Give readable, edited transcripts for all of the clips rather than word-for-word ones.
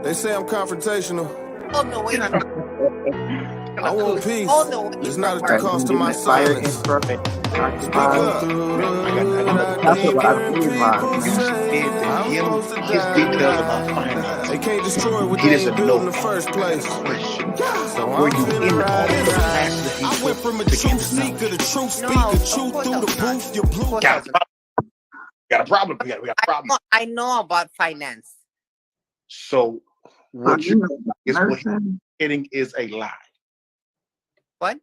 They say I'm confrontational. Oh no, wait. I want peace. Oh no, It's not at the cost of my silence. Speak up. That's what I believe on, man. His details about finance. They can't destroy what He they doesn't ain't built in know. the first place. Question. So Were I'm you finna in ride all the this. classes that he I went took from a to get truth this knowledge? seeker to truth speaker, No, of truth course through I'm the not. booth, your blue. Of course Got I'm a problem. We got a problem. I know about finance. So what You you know, is what he's nursing. getting is a lie. What?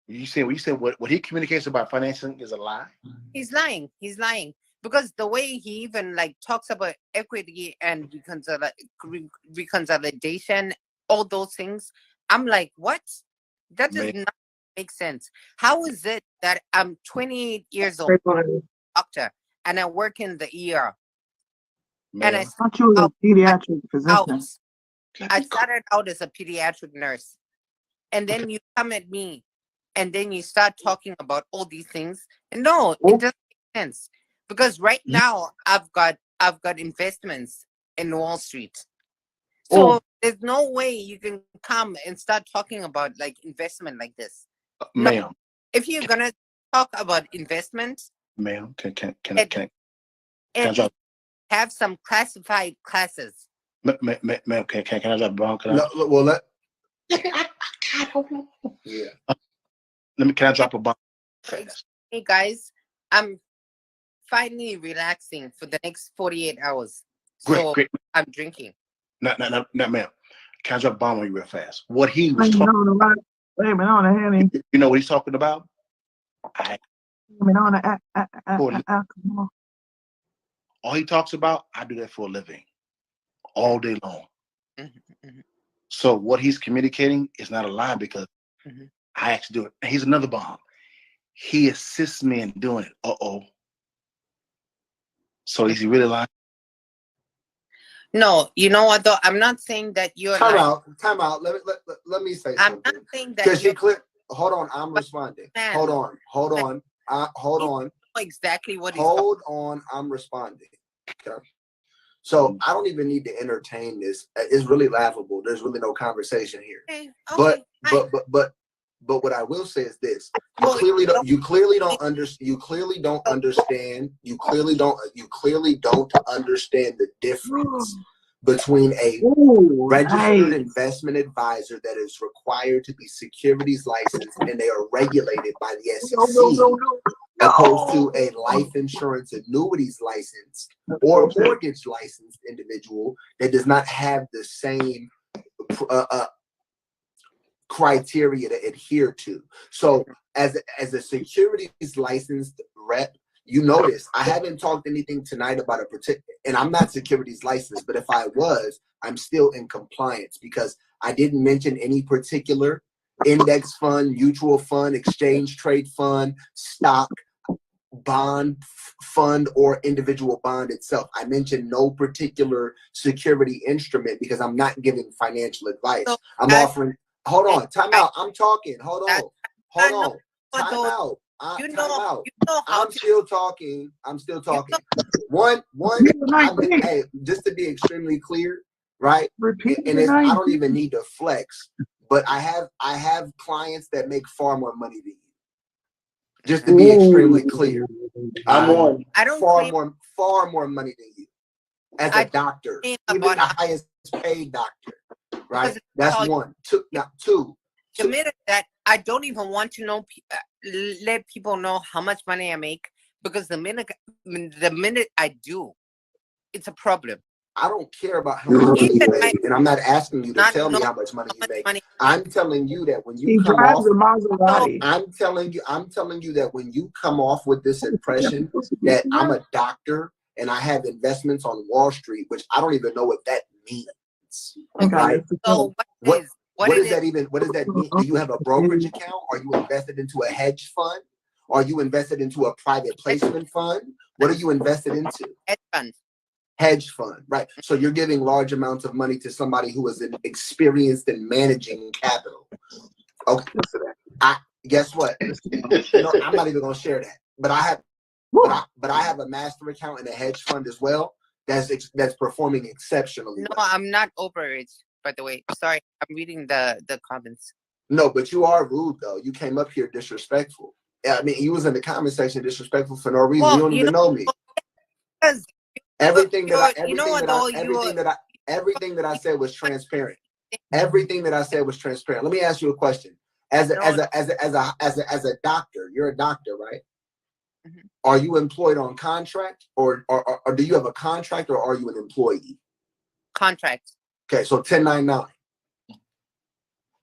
You said what he communicates about financing is a lie. He's lying. He's lying because the way he even like talks about equity and reconsolidation, all those things, I'm like, what? That does Man, not make sense. How is it that I'm 28 years old, I doctor, and I work in the ER, and I man. thought you were a out pediatric physician. house. I started out as a pediatric nurse, and then you come at me, and then you start talking about all these things. And no, it doesn't make sense because right now I've got investments in Wall Street, so there's no way you can come and start talking about like investment like this. No, Ma'am, if you're gonna talk about investment, ma'am, can and I drop, have some classified classes. ma'am, can I drop a bomb? Can I drop a bomb? Hey guys, I'm finally relaxing for the next 48 hours. So Great. I'm drinking. No, ma'am. Can I drop a bomb on you real fast? What he was Blaming talking, on the right, blaming on the Henny, you know what he's talking about? blaming on the alcohol. All he talks about, I do that for a living, all day long. Mhm. So what he's communicating is not a lie because Mhm. I actually do it. And he's another bomb. He assists me in doing it. So is he really lying? No, you know what though? I'm not saying that you're Time lying. out. Let me say I'm something. not saying that Because you're you click. Hold on, I'm responding. man. Hold on. Hold on, exactly what he's talking. Hold on, I'm responding. Okay. So I don't even need to entertain this. It's really laughable. There's really no conversation here. Okay, But fine. what I will say is this: Well, you clearly don't understand. You clearly don't understand the difference between a registered investment advisor that is required to be securities licensed and they are regulated by the SEC, opposed to a life insurance annuities licensed or mortgage licensed individual that does not have the same criteria to adhere to. So as a securities licensed rep, you notice I haven't talked anything tonight about a particular, and I'm not securities licensed, but if I was, I'm still in compliance because I didn't mention any particular index fund, mutual fund, exchange trade fund, stock, bond fund, or individual bond itself. I mentioned no particular security instrument because I'm not giving financial advice. I'm offering. Hold on, time out. I'm talking. Hold on. Time out. I'm still talking. Hey, just to be extremely clear, right? And I don't even need to flex, but I have clients that make far more money than you. Just to be extremely clear, I'm on far more money than you as a doctor, even the highest paid doctor. Right? That's one. Two. The minute that I don't even want to know, let people know how much money I make, because the minute I do, it's a problem. I don't care about how much money you make, and I'm not asking you to tell me how much money you make. I'm telling you that when you come off, I'm telling you that when you come off with this impression that I'm a doctor and I have investments on Wall Street, which I don't even know what that means. Right? So what does that mean? Do you have a brokerage account? Are you invested into a hedge fund? Are you invested into a private placement fund? What are you invested into? Hedge fund, right? So you're giving large amounts of money to somebody who is experienced in managing capital. Okay, guess what? I'm not even gonna share that. But I have a master account in a hedge fund as well. that's performing exceptionally No, well. I'm not overage, by the way. Sorry, I'm reading the comments. No, but you are rude though. You came up here disrespectful. I mean, you was in the comment section disrespectful for no reason. Well, You don't even know me. because Everything that you know what though, everything that I said was transparent. Everything that I said was transparent. Let me ask you a question. As a doctor, you're a doctor, right? Mhm. Are you employed on contract, or do you have a contract, or are you an employee? contract. Okay, so 1099.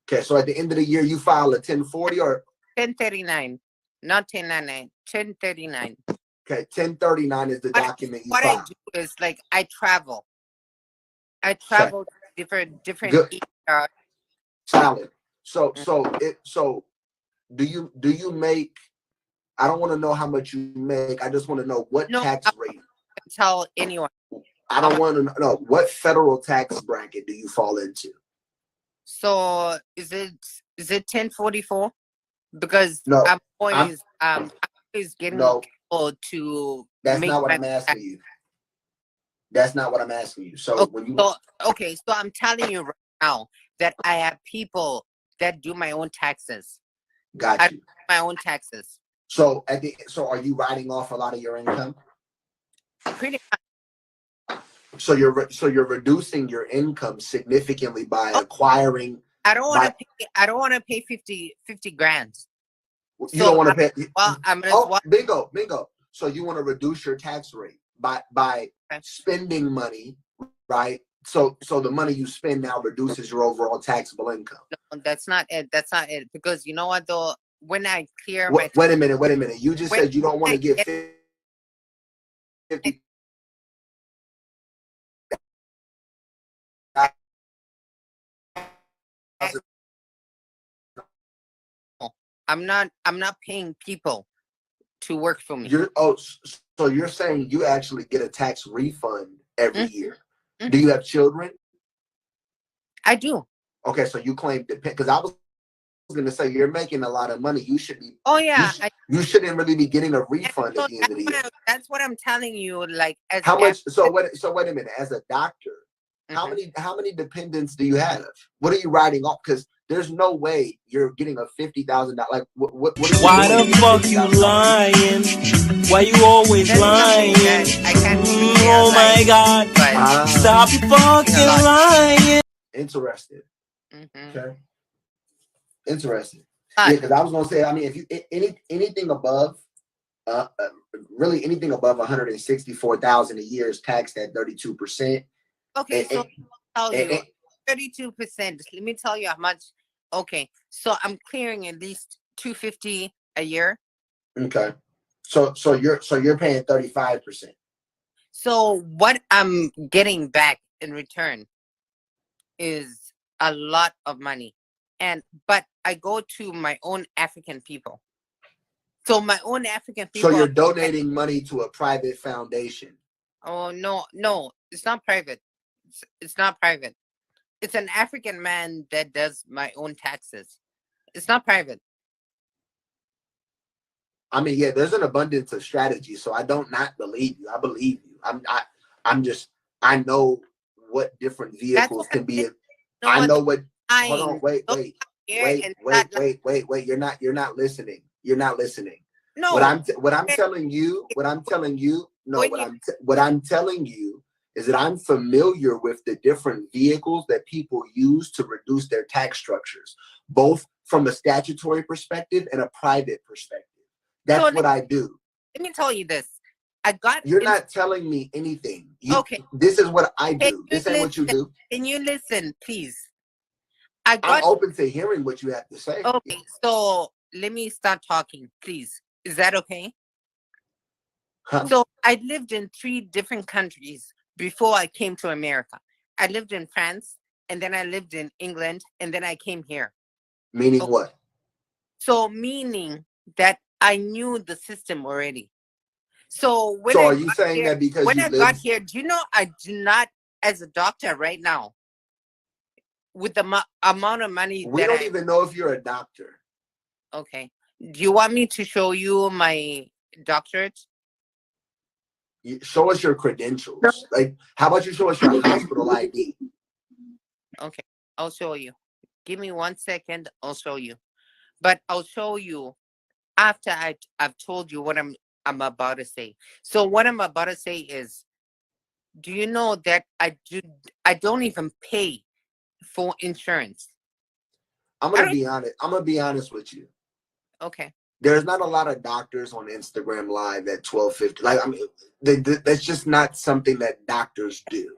Okay, so at the end of the year, you file a 1040 or 1039, not 1099. 1039. okay, 1039 is the document you What I file. do is like I travel. I Okay. travel to different Good. areas. Solid. So do you make? I don't want to know how much you make. I just want to know what No, tax I rate. can tell anyone. I don't want to know what federal tax bracket do you fall into. So is it 1044? Because No, I'm always getting no, people to that's make not what my I'm asking you. That's not what I'm asking you. So Okay, when you so I'm telling you right now that I have people that do my own taxes. got I you. do my own taxes. So are you writing off a lot of your income? Pretty So you're reducing your income significantly by Oh. acquiring. I don't want to pay 50 grand. You So don't want to pay. Well, I'm gonna Oh, bingo. So you want to reduce your tax rate by Okay. spending money, right? So the money you spend now reduces your overall taxable income. No, that's not it. That's not it. Because you know what though? When I clear Wait a minute. You just When- said you don't want to when I get get- 50. I'm not paying people to work for me. So you're saying you actually get a tax refund every year. Mhm. Do you have children? I do. Okay, so you claim because I was going to say you're making a lot of money. You should be. Oh yeah. You shouldn't really be getting a refund at the end of the year. That's what I'm telling you. Like as How much? So wait a minute. As a doctor, how Mhm. many dependents do you have? What are you writing off? Because there's no way you're getting a $50,000. Like what are you Why doing the fuck you lying? Why you always That's something lying? that I can't even say Oh on my live, god. but Stop fucking lying. Interested? Mhm. Okay. Interesting. But- Yeah, because I was gonna say, I mean, if you anything above, really anything above 164,000 a year is taxed at 32%. Okay, so I'll tell you and- 32%. Let me tell you how much. Okay, so I'm clearing at least 250 a year. Okay. So you're paying 35%. So what I'm getting back in return is a lot of money. But I go to my own African people. So my own African people. So you're donating money to a private foundation. Oh no, it's not private. It's not private. It's an African man that does my own taxes. It's not private. I mean, yeah, there's an abundance of strategy, so I don't not believe you. I believe you. I know what different vehicles can be. I know what. Hold on, wait. You're not listening. You're not listening. No. What I'm telling you. No, what I'm telling you is that I'm familiar with the different vehicles that people use to reduce their tax structures, both from a statutory perspective and a private perspective. That's what I do. Let me tell you this. You're not telling me anything. Okay. This is what I do. This ain't what you do. Can you listen, please? I'm open to hearing what you have to say. Okay, so let me start talking, please. Is that okay? Huh? So I lived in 3 different countries before I came to America. I lived in France, and then I lived in England, and then I came here. Meaning what? So meaning that I knew the system already. So are you saying that because when you got here, do you know I do not, as a doctor right now, with the amount of money we don't even know if you're a doctor. Okay. Do you want me to show you my doctorate? Show us your credentials. Like, how about you show us your hospital ID? Okay, I'll show you. Give me 1 second. I'll show you. But I'll show you after I've told you what I'm about to say. So what I'm about to say is, do you know that I don't even pay for insurance? I'm gonna be honest. I'm gonna be honest with you. Okay. There's not a lot of doctors on Instagram Live at 12:50. Like, I mean, that's just not something that doctors do.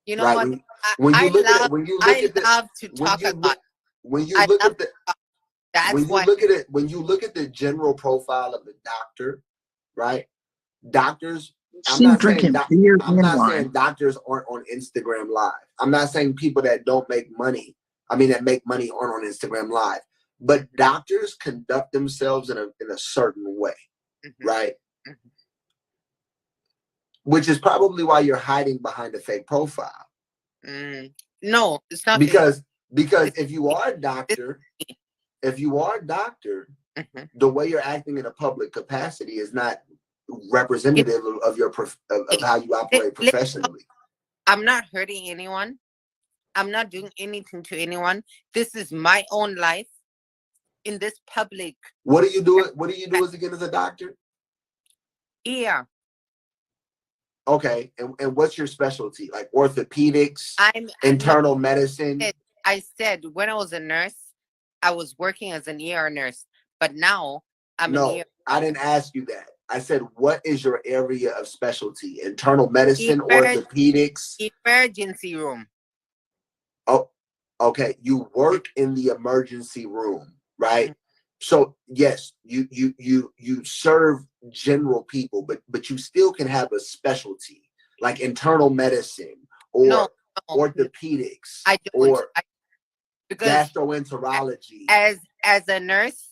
You know right? what? When you I look love, at it, when you look I at the, love to when talk you about. look, when you I look love at the, That's when you why. look at it, when you look at the general profile of the doctor, right? Doctors. I'm not saying doctors aren't on Instagram Live. I'm not saying people that don't make money. I mean, that make money aren't on Instagram Live. But doctors conduct themselves in a certain way, right? Which is probably why you're hiding behind a fake profile. No, it's not because if you are a doctor, the way you're acting in a public capacity is not representative of your of how you operate professionally. I'm not hurting anyone. I'm not doing anything to anyone. This is my own life in this public. What do you do? What do you do again as a doctor? Yeah. Okay, and what's your specialty? Like orthopedics, internal medicine? I said when I was a nurse, I was working as an ER nurse, but now I'm an ER. I didn't ask you that. I said, what is your area of specialty? Internal medicine, orthopedics? Emergency room. Oh, okay. You work in the emergency room, right? So yes, you serve general people, but you still can have a specialty like internal medicine or orthopedics or gastroenterology. As a nurse,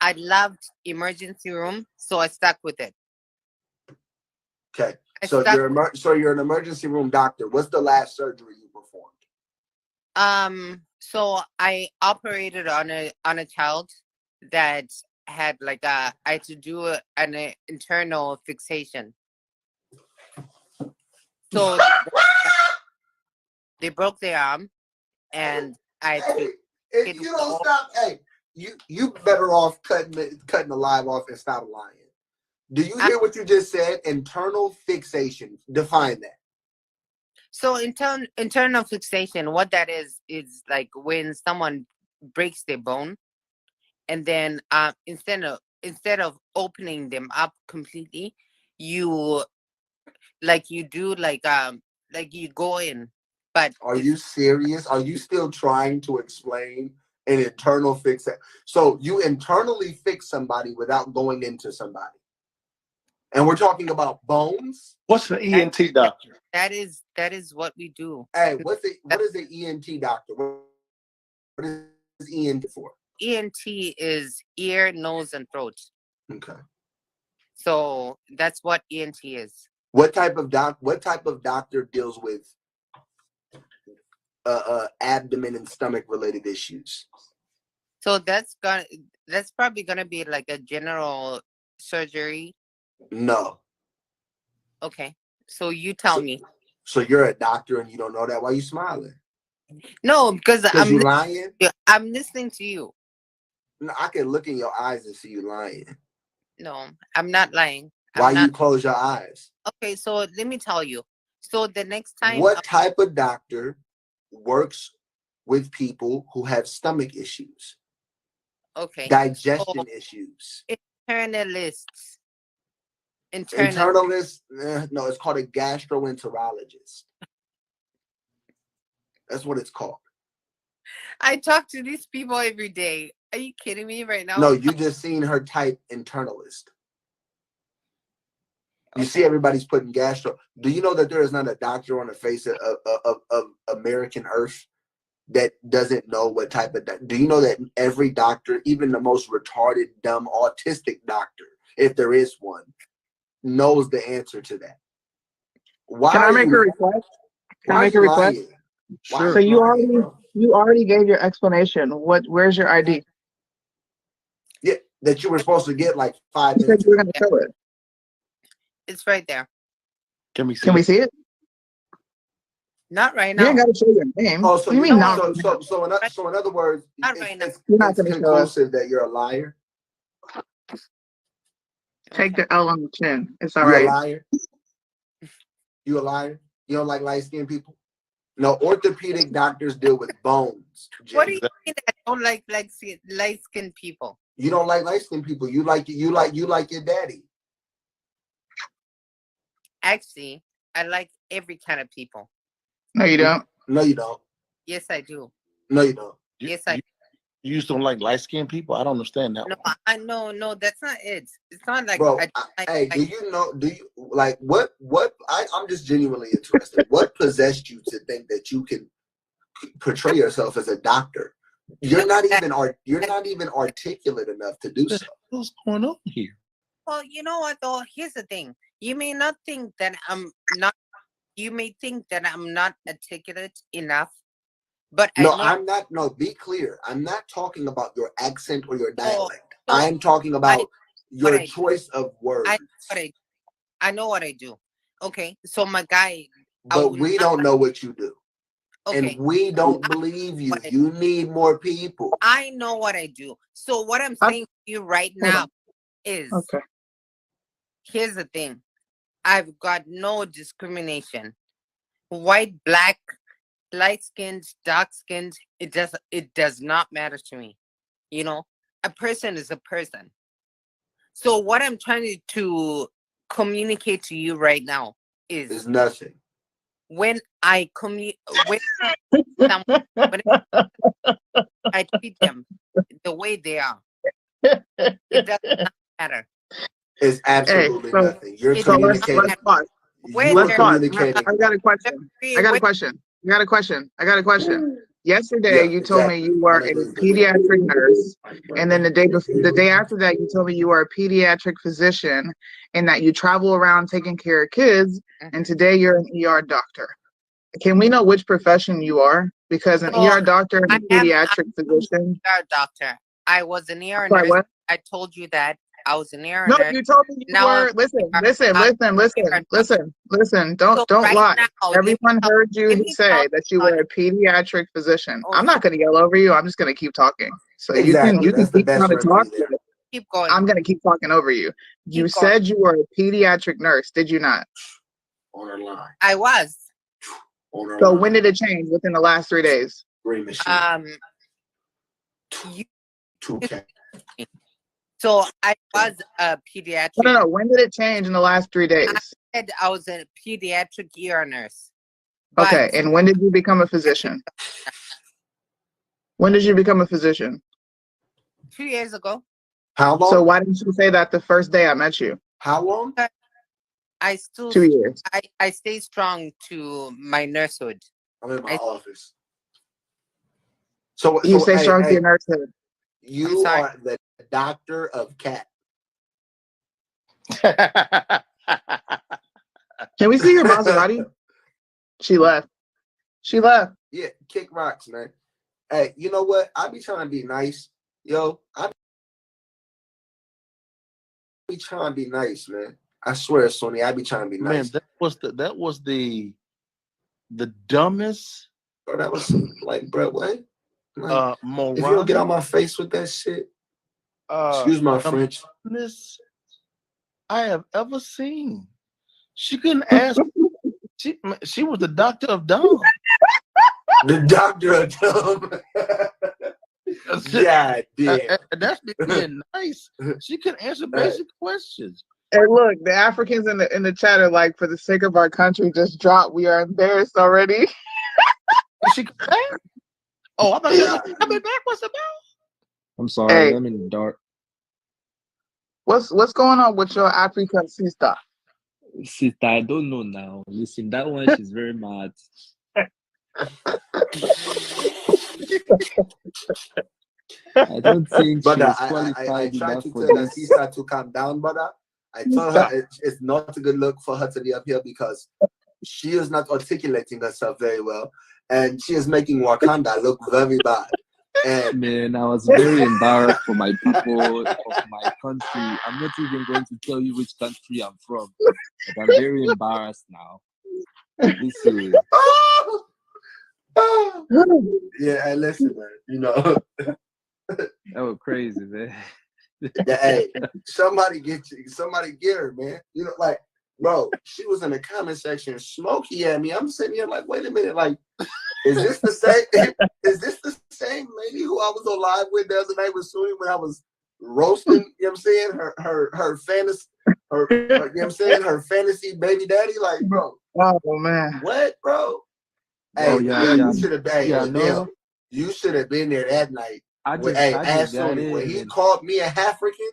I loved emergency room, so I stuck with it. Okay, so you're an emergency room doctor. What's the last surgery you performed? So I operated on a child that had I had to do an internal fixation. So they broke their arm, and I had to. If you don't stop, you better off cutting the live off and stop lying. Do you hear what you just said? Internal fixation. Define that. So internal fixation, what that is like when someone breaks their bone, and then instead of opening them up completely, you do you go in. But are you serious? Are you still trying to explain an internal fix? So you internally fix somebody without going into somebody, and we're talking about bones. What's an ENT doctor? That is what we do. Hey, what is an ENT doctor? What is ENT for? ENT is ear, nose, and throat. Okay. So that's what ENT is. What type of doctor deals with abdomen and stomach related issues? So that's probably gonna be like a general surgery. No. Okay. So you tell me. So you're a doctor and you don't know that? Why are you smiling? No, because I'm lying. I'm listening to you. No, I can look in your eyes and see you lying. No, I'm not lying. Why you close your eyes? Okay, so let me tell you. So the next time, what type of doctor works with people who have stomach issues? Okay. Digestion issues. Internalists. Internalist? No, it's called a gastroenterologist. That's what it's called. I talk to these people every day. Are you kidding me right now? No, you just seen her type internalist. You see everybody's putting gastro. Do you know that there is not a doctor on the face of American Earth that doesn't know what type of... Do you know that every doctor, even the most retarded, dumb, autistic doctor, if there is one, knows the answer to that? Why Can I make a request? Can I make a request? Sure. So you already gave your explanation. Where's your ID? Yeah, that you were supposed to get like 5 minutes. You said you were going to show it. It's right there. Can we see? Can we see it? Not right You ain't now. got to show your name. Oh, so What do you you mean know, not? so in other words, Not right now. You're not it's gonna show us. conclusive that you're a liar. Take the L on the chin. It's all You a right. liar? You a liar? You don't like light-skinned people? No, orthopedic doctors deal with bones. What do Jay. you mean I don't like light-skinned people? You don't like light-skinned people. You like your daddy. Actually, I like every kind of people. No, you don't. No, you don't. Yes, I do. No, you don't. Yes, I do. You just don't like light-skinned people? I don't understand that. No, no, that's not it. It's not like Bro, I do you like what I'm just genuinely interested. What possessed you to think that you can portray yourself as a doctor? You're not even articulate enough to do so. What's going on here? Well, you know what though? Here's the thing. You may not think that I'm not. You may think that I'm not articulate enough, but I'm not. No, be clear. I'm not talking about your accent or your dialect. I'm talking about your choice of words. I know what I do. Okay, so my guy. But we don't know what you do. Okay. And we don't believe you. You need more people. I know what I do. So what I'm saying to you right now is, here's the thing. I've got no discrimination. White, black, light-skinned, dark-skinned, it does not matter to me. You know, a person is a person. So what I'm trying to communicate to you right now is nothing. When I treat them the way they are, it does not matter. It's absolutely nothing. You're communicating. Let's pause. I got a question. Yesterday, you told me you were a pediatric nurse, and then the day after that, you told me you were a pediatric physician, and that you travel around taking care of kids. And today, you're an ER doctor. Can we know which profession you are? Because an ER doctor and a pediatric physician. ER doctor. I was an ER nurse. What? I told you that. I was an ER No, nurse. you told me you were. Listen. Don't lie. Everyone heard you say that you were a pediatric physician. I'm not going to yell over you. I'm just going to keep talking. So you can keep trying to talk. Keep going. I'm going to keep talking over you. You said you were a pediatric nurse, did you not? On our line. I was. So when did it change? Within the last 3 days? So I was a pediatric. No. When did it change in the last 3 days? I said I was a pediatric ER nurse. Okay, and when did you become a physician? When did you become a physician? 2 years ago. How long? So why didn't you say that the first day I met you? How long? I still 2 years. I stay strong to my nursehood. I'm in my office. So you stay strong to your nursehood. You are the doctor of cat. Can we see your Maserati? She left. Yeah, kick rocks, man. Hey, you know what? I be trying to be nice. Yo, I be trying to be nice, man. I swear, Sonny, I be trying to be nice. Man, that was the dumbest. Bro, that was like, bro, what? Like, if you don't get on my face with that shit, excuse my French. I have ever seen. She couldn't ask. She was the doctor of dumb. The doctor of dumb. Yeah, damn. That's being nice. She can answer basic questions. And look, the Africans in the chat are like, for the sake of our country, just drop. We are embarrassed already. She come back? Oh, I thought you were coming back. What's about? I'm sorry, Hey. I'm in the dark. What's going on with your African sister? Sister, I don't know now. Listen, that one, she's very mad. I don't think Brother, she's qualified I tried enough to for tell her this. sister to calm down, brother. I told her it's not a good look for her to be up here because she is not articulating herself very well, and she is making Wakanda look very bad. And Man, I was very embarrassed for my people of my country. I'm not even going to tell you which country I'm from, but I'm very embarrassed now. Listen, yeah, hey, listen, man. You know, that was crazy, man. hey, somebody get her, man. You know, like, bro, she was in the comment section smoky at me. I'm sitting here like, wait a minute, like, is this the same? Is this the same lady who I was on live with the other night with Sui when I was roasting? You know what I'm saying? Her fantasy, you know what I'm saying? Her fantasy baby daddy, like, bro. Oh man. What, bro? Hey, Oh, yeah, yeah. you should have been. Yeah, Yeah, no. you should have been there that night. I just Ask got Sui, when he in. called me a African,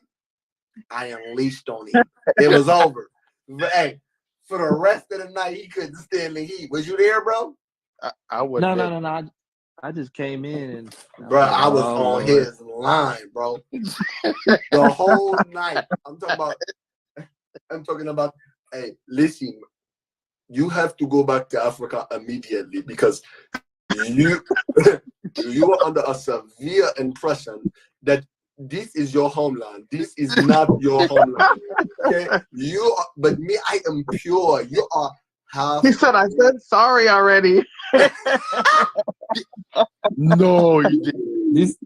I unleashed on him. It was over. But, hey, for the rest of the night, he couldn't stand the heat. Was you there, bro? I would. No. I just came in and Bro, I was oh, on Lord. his line, bro. The whole night. I'm talking about, hey, listen, you have to go back to Africa immediately because you are under a severe impression that this is your homeland. This is not your homeland. Okay? But me, I am pure. You are half. He said, I said sorry already. No, you didn't. This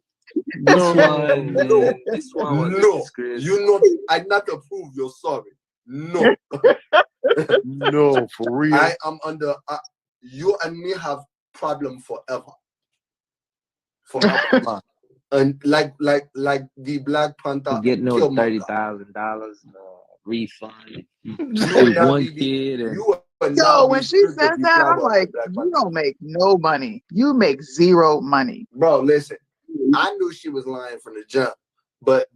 one, man. This one was a disgrace. You know, I not approve. You're sorry. No, No, for real. I am under. You and me have problem forever. Forever. And like the Black Panther. Get no $30,000 refund. With one kid and Yo, when she said that, I'm like, you don't make no money. You make zero money. Bro, listen, I knew she was lying from the jump, but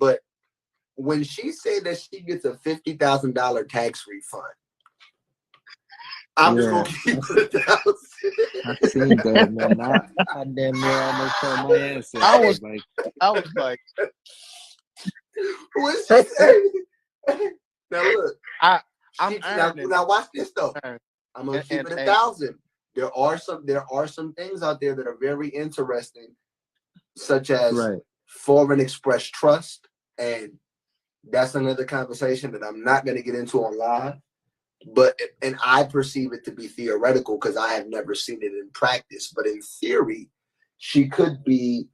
when she said that she gets a $50,000 tax refund, I'm just gonna keep it down. I seen that, man. I damn near almost told my ancestors. I was like, What she said? Now look, I'm now watch this though. I'm gonna keep it 1,000. There are some things out there that are very interesting, such as foreign express trust, and that's another conversation that I'm not gonna get into on live. But I perceive it to be theoretical because I have never seen it in practice. But in theory, she could be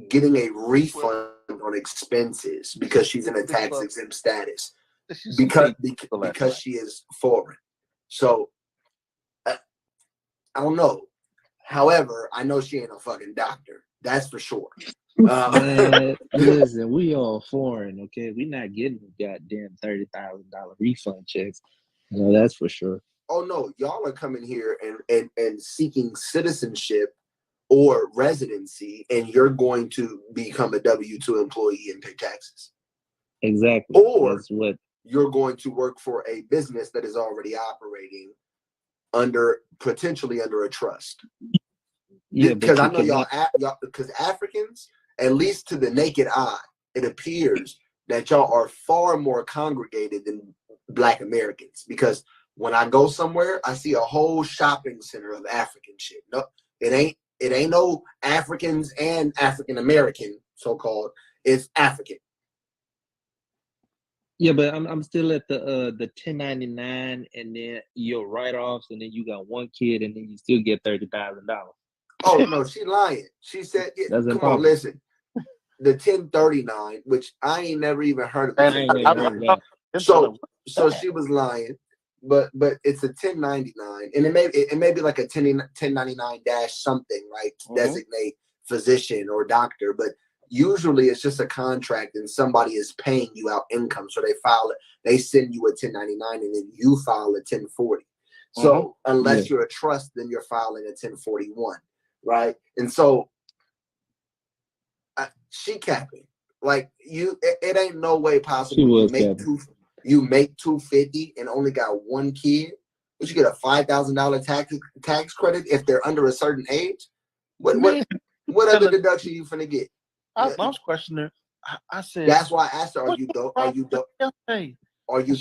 getting a refund on expenses because she's in a tax exempt status because she is foreign. So I don't know. However, I know she ain't a fucking doctor. That's for sure. Man, listen, we all foreign, okay? We not getting goddamn $30,000 refund checks. No, that's for sure. Oh no, y'all are coming here and seeking citizenship or residency, and you're going to become a W-2 employee and pay taxes. Exactly. Or that's what you're going to work for a business that is already operating potentially under a trust. Yeah, because I know y'all because Africans, at least to the naked eye, it appears that y'all are far more congregated than Black Americans. Because when I go somewhere, I see a whole shopping center of African shit. No, it ain't no Africans and African American, so-called. It's African. Yeah, but I'm still at the 1099 and then your write-offs, and then you got one kid, and then you still get $30,000. Oh no, she lying. She said, "Come on, listen." The 1039, which I ain't never even heard of. So she was lying, but it's a 1099, and it may be like a 1099 dash something, right? To designate physician or doctor, but usually it's just a contract, and somebody is paying you out income, so they send you a 1099, and then you file a 1040. So unless you're a trust, then you're filing a 1041. Right, and so she capping like you. It ain't no way possible you make $250 and only got one kid. But you get a $5,000 tax credit if they're under a certain age. What other deduction you finna get? I was questioning her. I said that's why I asked her. Are you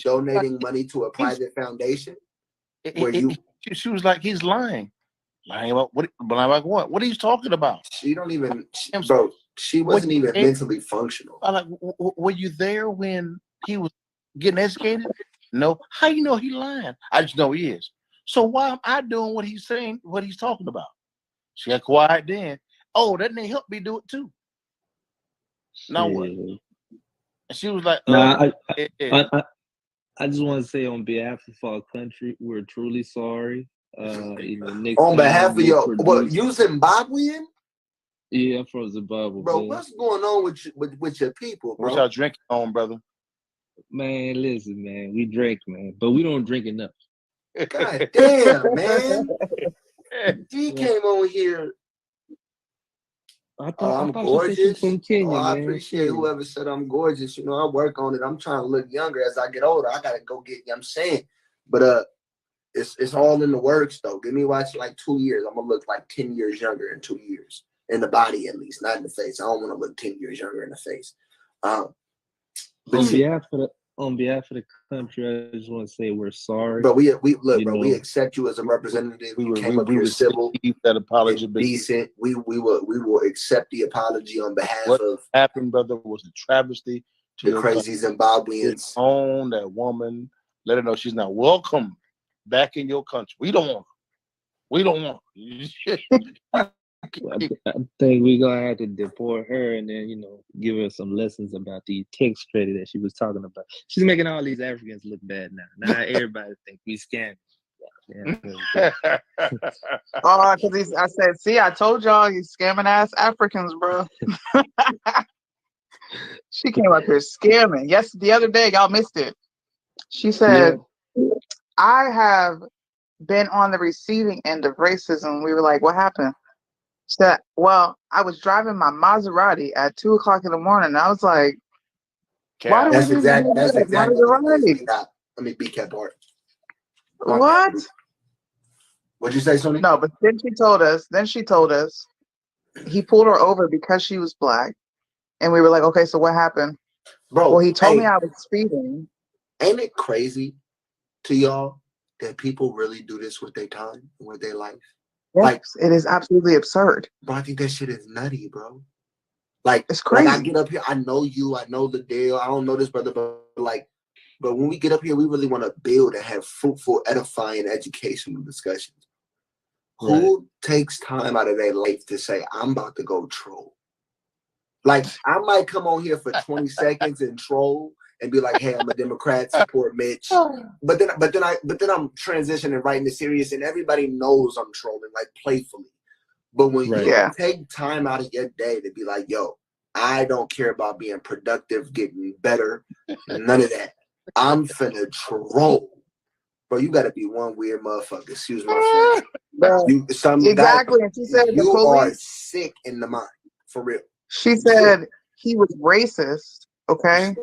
donating money to a private foundation? She was like, he's lying. But I'm like, what are you talking about? She don't even, bro. She wasn't even mentally functional. I'm like, were you there when he was getting educated? No. How you know he lying? I just know he is. So why am I doing what he's saying, what he's talking about? She got quiet then. Oh, that didn't help me do it too. Now what? And she was like, I just want to say on behalf of our country, we're truly sorry. Next on behalf of your, what, you Zimbabwean? Yeah, I'm from Zimbabwe, bro. Man. What's going on with your people, bro? What's y'all drinking on, brother? Man, listen, man, we drink, man, but we don't drink enough. God damn, man. G came on here. I'm gorgeous. From Kenya, I man. appreciate whoever said I'm gorgeous. You know, I work on it. I'm trying to look younger as I get older. I gotta go get. I'm saying, but it's all in the works though. Give me watch like 2 years. I'm gonna look like 10 years younger in 2 years. In the body, at least, not in the face. I don't want to look 10 years younger in the face. On behalf of the country, I just want to say we're sorry. But we look, bro. We accept you as a representative. You came up here civil, that apology, decent. We will accept the apology on behalf what of happened, brother, was a travesty to the crazy Zimbabweans. Own that woman. Let her know she's not welcome back in your country. We don't want her. We don't want her. I think we're gonna have to deport her and then give her some lessons about the tax credit that she was talking about. She's making all these Africans look bad now. Now everybody think we scamming. Because I said, see, I told y'all you scamming ass Africans, bro. She came up here scamming. Yes, the other day y'all missed it. She said, I have been on the receiving end of racism. We were like, what happened? She said, well, I was driving my Maserati at 2:00 in the morning. And I was like, why do that's exactly Maserati? Let me be kept part. What? What'd you say, Sonny? No, but then she told us he pulled her over because she was black. And we were like, okay, so what happened? Bro, well, he told me I was speeding. Ain't it crazy to y'all that people really do this with their time and with their life? Yes, like, it is absolutely absurd. Bro, I think that shit is nutty, bro. Like, it's crazy. Like I get up here, I know you, I know the deal. I don't know this brother, but when we get up here, we really want to build and have fruitful, edifying, educational discussions. Right. Who takes time out of their life to say, I'm about to go troll? Like, I might come on here for 20 seconds and troll and be like, hey, I'm a Democrat, support Mitch. But then I'm transitioning right into serious, and everybody knows I'm trolling, like, playfully. But when you take time out of your day to be like, yo, I don't care about being productive, getting better, none of that. I'm finna troll. Bro, you gotta be one weird motherfucker. Excuse my friend. Exactly. And she said you are sick in the mind, for real. She said he was racist, okay?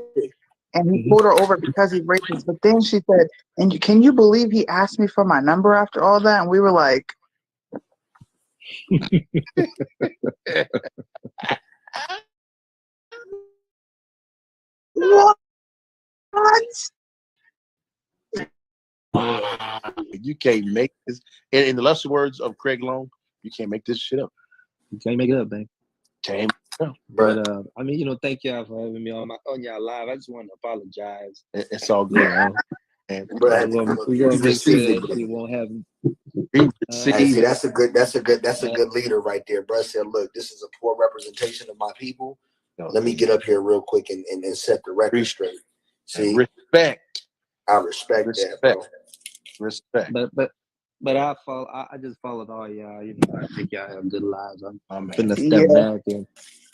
And he pulled her over because he's racist. But then she said, and can you believe he asked me for my number after all that? And we were like, what? You can't make this. In the lesser words of Craig Long, you can't make this shit up. You can't make it up, man. Can't. But I mean, thank y'all for having me on y'all live. I just want to apologize. It's all good. And we're gonna make sure we won't have. See, that's a good leader right there. Bro said, look, this is a poor representation of my people. Let me get up here real quick and set the record straight. See, respect. I respect that, bro. Respect. But I just followed all y'all. I think y'all have good lives. I'm finna step back and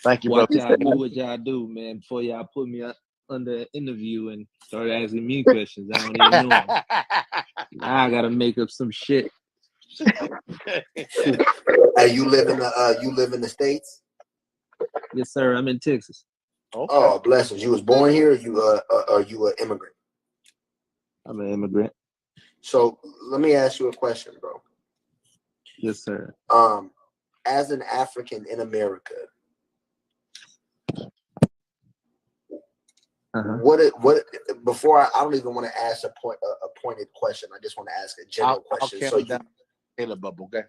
thank you, watch brother. y'all do what y'all do, man. Before y'all put me under an interview and start asking me questions, I don't even know them. Now I gotta make up some shit. Hey, you live in the States? Yes, sir. I'm in Texas. Okay. Oh, blessings. You was born here, or you an immigrant? I'm an immigrant. So let me ask you a question, bro. Yes, sir. As an African in America, what before I don't even want to ask a pointed question. I just want to ask a general question. So you Caleb bubble, okay?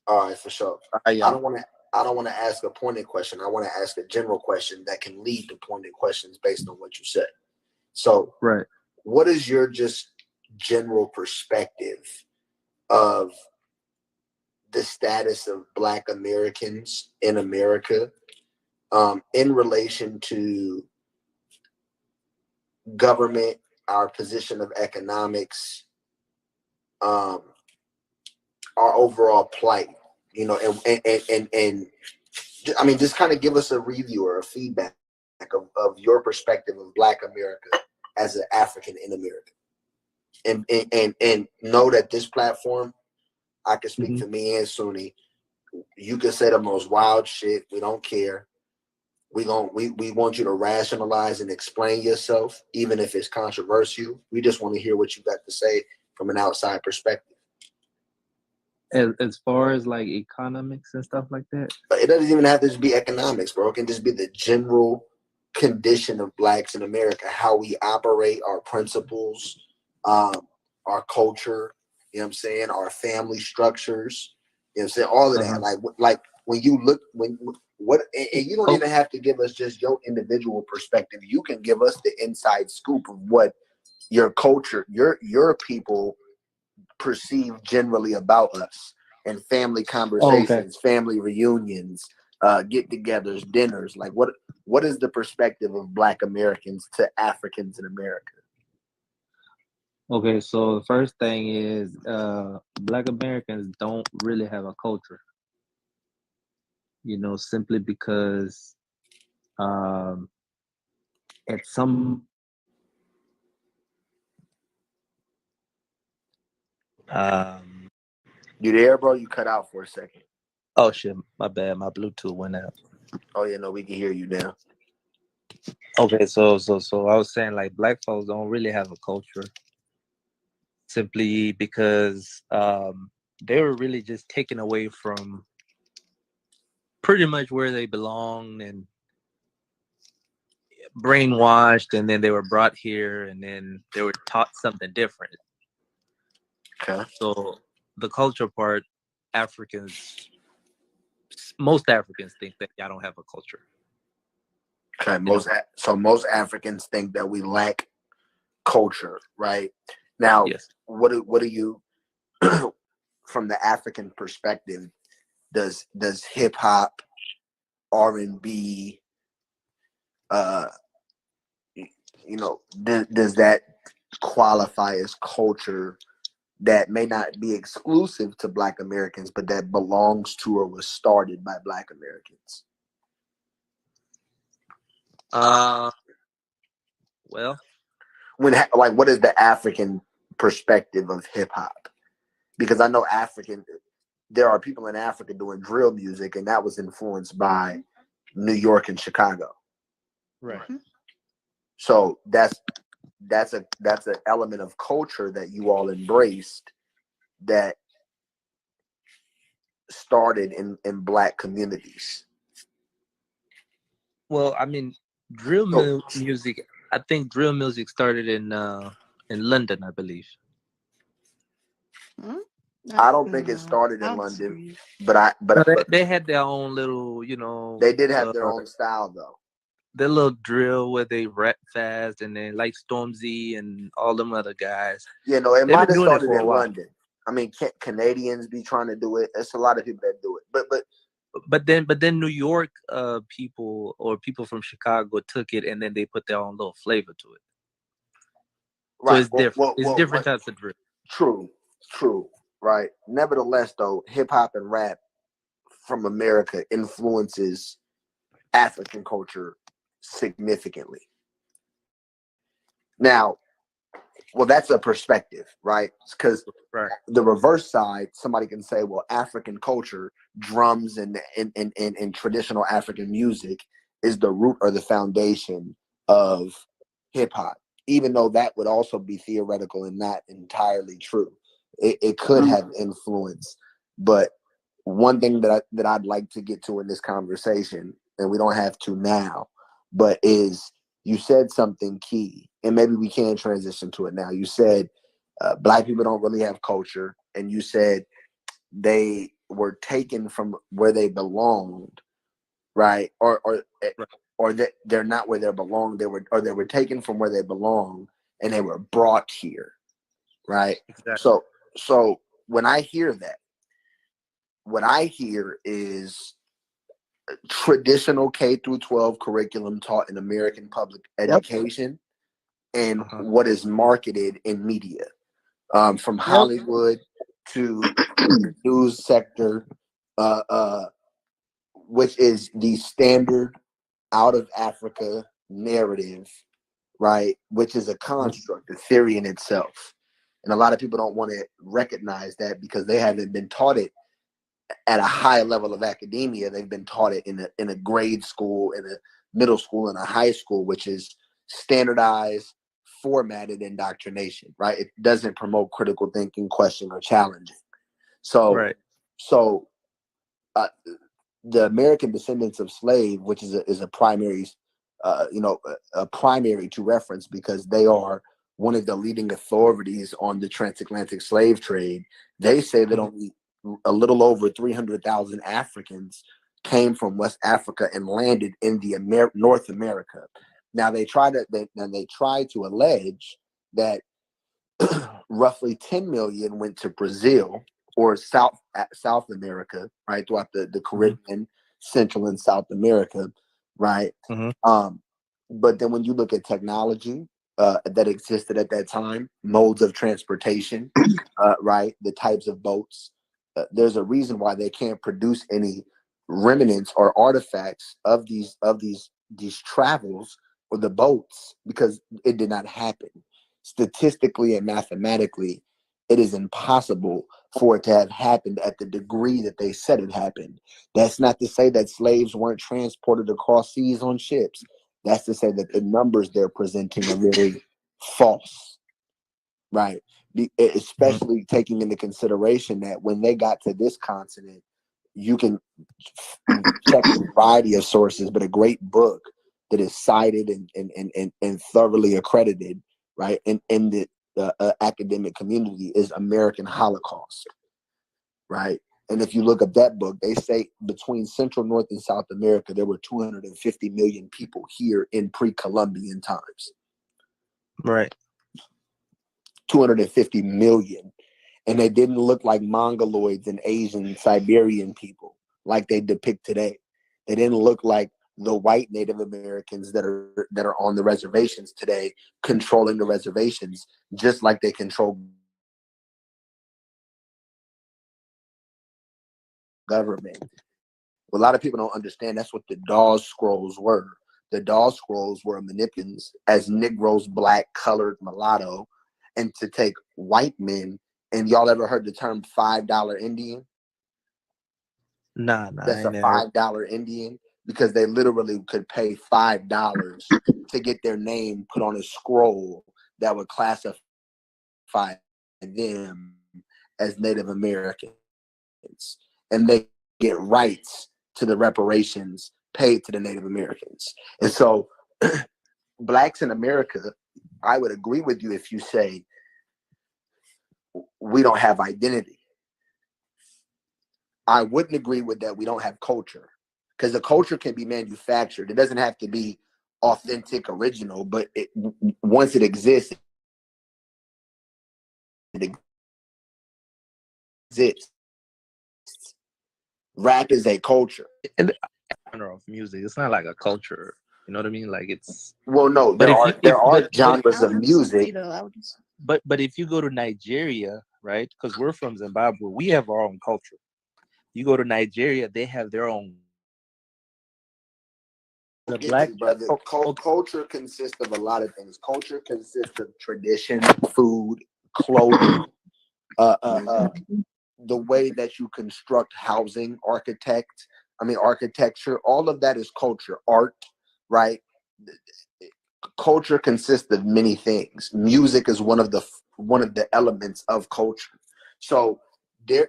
All right, for sure. I I don't want to. I don't want to ask a pointed question. I want to ask a general question that can lead to pointed questions based on what you said. So, Right. what is your just general perspective of the status of Black Americans in America in relation to government, our position of economics, our overall plight, you know, and I mean, just kind of give us a review or a feedback of your perspective of Black America as an African in America, and know that this platform, I can speak for me and Sunni. You can say the most wild shit. We don't care. We want you to rationalize and explain yourself, even if it's controversial. We just want to hear what you got to say from an outside perspective. As far as like economics and stuff like that. But it doesn't even have to just be economics, bro. It can just be the general condition of Blacks in America, how we operate, our principles, our culture, you know what I'm saying, our family structures, you know what I'm saying, all of that. Like when you look, and you don't even have to give us just your individual perspective. You can give us the inside scoop of what your culture, your people perceive generally about us, and family conversations, family reunions, get-togethers, dinners. Like what is the perspective of Black Americans to Africans in America? Okay, so the first thing is Black Americans don't really have a culture. You know, simply because at some You there, bro? You cut out for a second. oh shit, my bad, my Bluetooth went out. Oh yeah, no, we can hear you now. Okay, so I was saying, like, Black folks don't really have a culture, simply because they were really just taken away from pretty much where they belong and brainwashed, and then they were brought here, and then they were taught something different. Okay. So the culture part, most Africans think that y'all don't have a culture. Okay, most Africans think that we lack culture, right? Now, yes. What do you, from the African perspective, does hip hop, R&B, you know, does that qualify as culture that may not be exclusive to Black Americans, but that belongs to or was started by Black Americans? Well, what is the African perspective of hip hop? Because I know there are people in Africa doing drill music, and that was influenced by New York and Chicago. Right. So that's an element of culture that you all embraced that started in Black communities. Well, I mean, drill music. I think drill music started in London, I believe. I don't think it started in London, but they had their own little, you know. They did have their own style, though. Their little drill where they rap fast, and then like Stormzy and all them other guys. Yeah, no, it might have started in London. I mean, Canadians be trying to do it. It's a lot of people that do it, but then New York people or people from Chicago took it, and then they put their own little flavor to it. Right. So it's different. It's different types of drill. True. Right. Nevertheless, though, hip hop and rap from America influences African culture significantly. Now, well, that's a perspective, right? Because the reverse side, somebody can say, well, African culture, drums and traditional African music is the root or the foundation of hip hop, even though that would also be theoretical and not entirely true. It could have influence, but one thing that I'd like to get to in this conversation, and we don't have to now, but is you said something key, and maybe we can transition to it now. You said Black people don't really have culture, and you said were taken from where they belonged, right? Or that they're not where they belong. They were taken from where they belong and they were brought here, right? Exactly. So when I hear that, what I hear is traditional K through 12 curriculum taught in American public education and what is marketed in media, from Hollywood to the news sector, which is the standard out of Africa narrative, right? Which is a construct, a theory in itself. And a lot of people don't want to recognize that because they haven't been taught it at a high level of academia. They've been taught it in a grade school, in a middle school, and a high school, which is standardized, formatted indoctrination, right? It doesn't promote critical thinking, question, or challenging. So, the American descendants of slave, which is a primary, a primary to reference because they are one of the leading authorities on the transatlantic slave trade. They say that only a little over 300,000 Africans came from West Africa and landed in the North America. Now they try to allege that roughly 10 million went to Brazil or South America, right, throughout the Caribbean, Central and South America, right? But then when you look at technology that existed at that time, modes of transportation, right, the types of boats, there's a reason why they can't produce any remnants or artifacts of these travels or the boats because it did not happen. Statistically and mathematically, it is impossible for it to have happened at the degree that they said it happened. That's not to say that slaves weren't transported across seas on ships. That's to say that the numbers they're presenting are really false, right? Especially taking into consideration that when they got to this continent, you can check a variety of sources, but a great book that is cited and thoroughly accredited, right, in the academic community is American Holocaust, right? And if you look up that book, they say between Central, North, and South America, there were 250 million people here in pre-Columbian times. Right. 250 million. And they didn't look like Mongoloids and Asian Siberian people like they depict today. They didn't look like the white Native Americans that are on the reservations today, controlling the reservations, just like they control government. A lot of people don't understand that's what the Dawes Scrolls were. The Dawes Scrolls were manipulations as Negroes, black, colored, mulatto, and to take white men. And y'all ever heard the term $5 Indian? Nah, That's I a never. $5 Indian because they literally could pay $5 to get their name put on a scroll that would classify them as Native Americans. And they get rights to the reparations paid to the Native Americans. And so blacks in America, I would agree with you if you say we don't have identity. I wouldn't agree with that we don't have culture, because the culture can be manufactured. It doesn't have to be authentic, original, but once it exists, it exists. Rap is a culture. Genre of music. It's not like a culture. You know what I mean? Like it's. Well, no, there are genres of music. But if you go to Nigeria, right? Because we're from Zimbabwe, we have our own culture. You go to Nigeria, they have their own. The black Culture consists of a lot of things. Culture consists of tradition, food, clothing, the way that you construct housing, architecture. All of that is culture. Art, right? Culture consists of many things. Music is one of the elements of culture. So the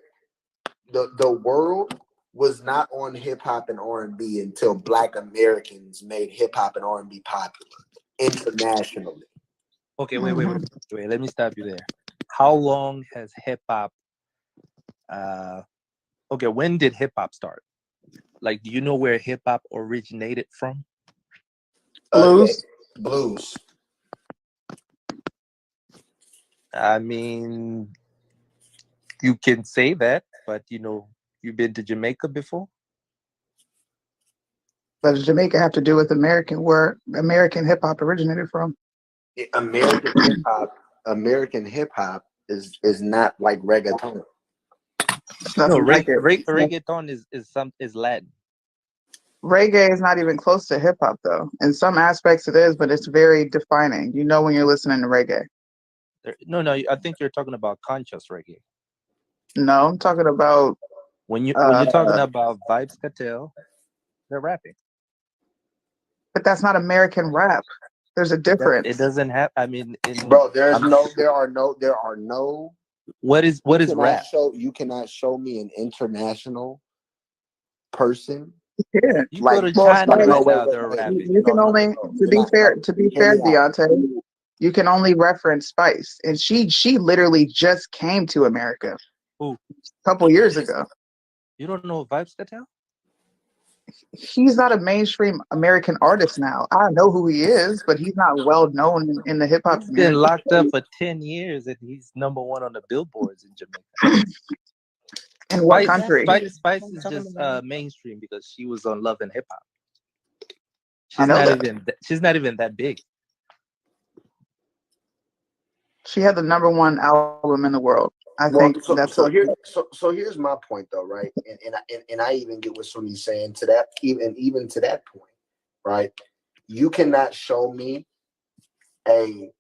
world was not on hip hop and R&B until Black Americans made hip hop and R&B popular internationally. Okay, wait. Let me stop you there. How long has hip hop Okay, when did hip hop start? Like, do you know where hip hop originated from? Blues. Blues. I mean, you can say that, but you've been to Jamaica before? But does Jamaica have to do with where American hip hop originated from? American hip hop is not like reggaeton. It's No, nothing like it. reggaeton is Latin. Reggae is not even close to hip hop though. In some aspects it is, but it's very defining. You know when you're listening to reggae. No, I think you're talking about conscious reggae. No, I'm talking about When you're talking about Vibes Cartel, they're rapping. but that's not American rap. There's a difference. It doesn't have. I mean, Bro, there are no. What is rap? You cannot show me an international person. Yeah. You Like, go to Well, China Spice, right now, they're rapping. you can only to be fair, Deontay, you can only reference Spice. And she literally just came to America Who? a couple years ago. You don't know Vibes Cartel? He's not a mainstream American artist now. I know who he is, but he's not well known in the hip hop He's community. been locked up for 10 years and he's number one on the billboards in Jamaica. In what country? Spice is just mainstream because she was on Love and Hip Hop. I know She's not even that big. She had the #1 album in the world. I think that's here's my point though, right? And I even get what Sunni's saying to that, even to that point, right? You cannot show me a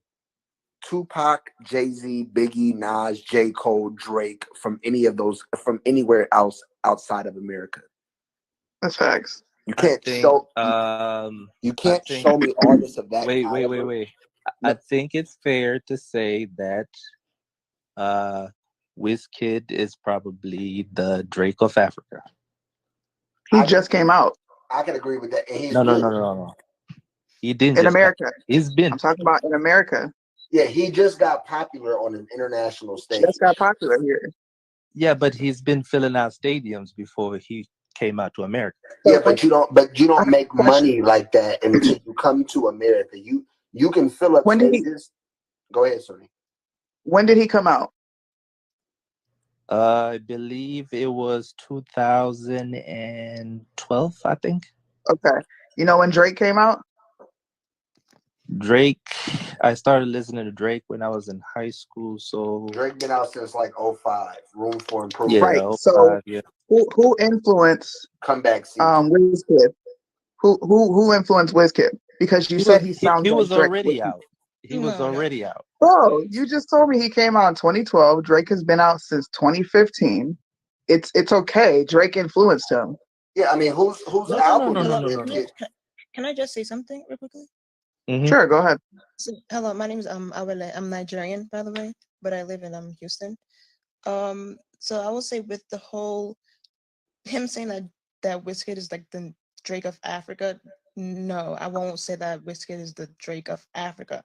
Tupac, Jay-Z, Biggie, Nas, J. Cole, Drake from anywhere else outside of America. That's facts. You can't show me artists of that. Wait. I think it's fair to say that Wizkid is probably the Drake of Africa. He just came out. I can agree with that. And No. He didn't. In America. He's been. I'm talking about in America. Yeah, he just got popular on an international stage. Just got popular here. Yeah, but he's been filling out stadiums before he came out to America. Yeah, but you don't make money like that until you come to America. You can fill up stages. Go ahead, Sonny. When did he come out? I believe it was 2012, I think. Okay. You know when Drake came out? Drake, I started listening to Drake when I was in high school, so Drake been out since like 05. Room for improvement. Yeah, right. 05, So yeah. who influenced comeback season? Wizkid? Who influenced Wizkid? Because you said he sounds he was like Drake. already out. He was already out. Bro, you just told me he came out in 2012. Drake has been out since 2015. It's okay. Drake influenced him. Yeah, I mean, whose album? No. Can I just say something real quickly? Mm-hmm. Sure, go ahead. So, hello, my name is Awele. I'm Nigerian, by the way, but I live in Houston. So I will say with the whole him saying that Wizkid is like the Drake of Africa. No, I won't say that Wizkid is the Drake of Africa.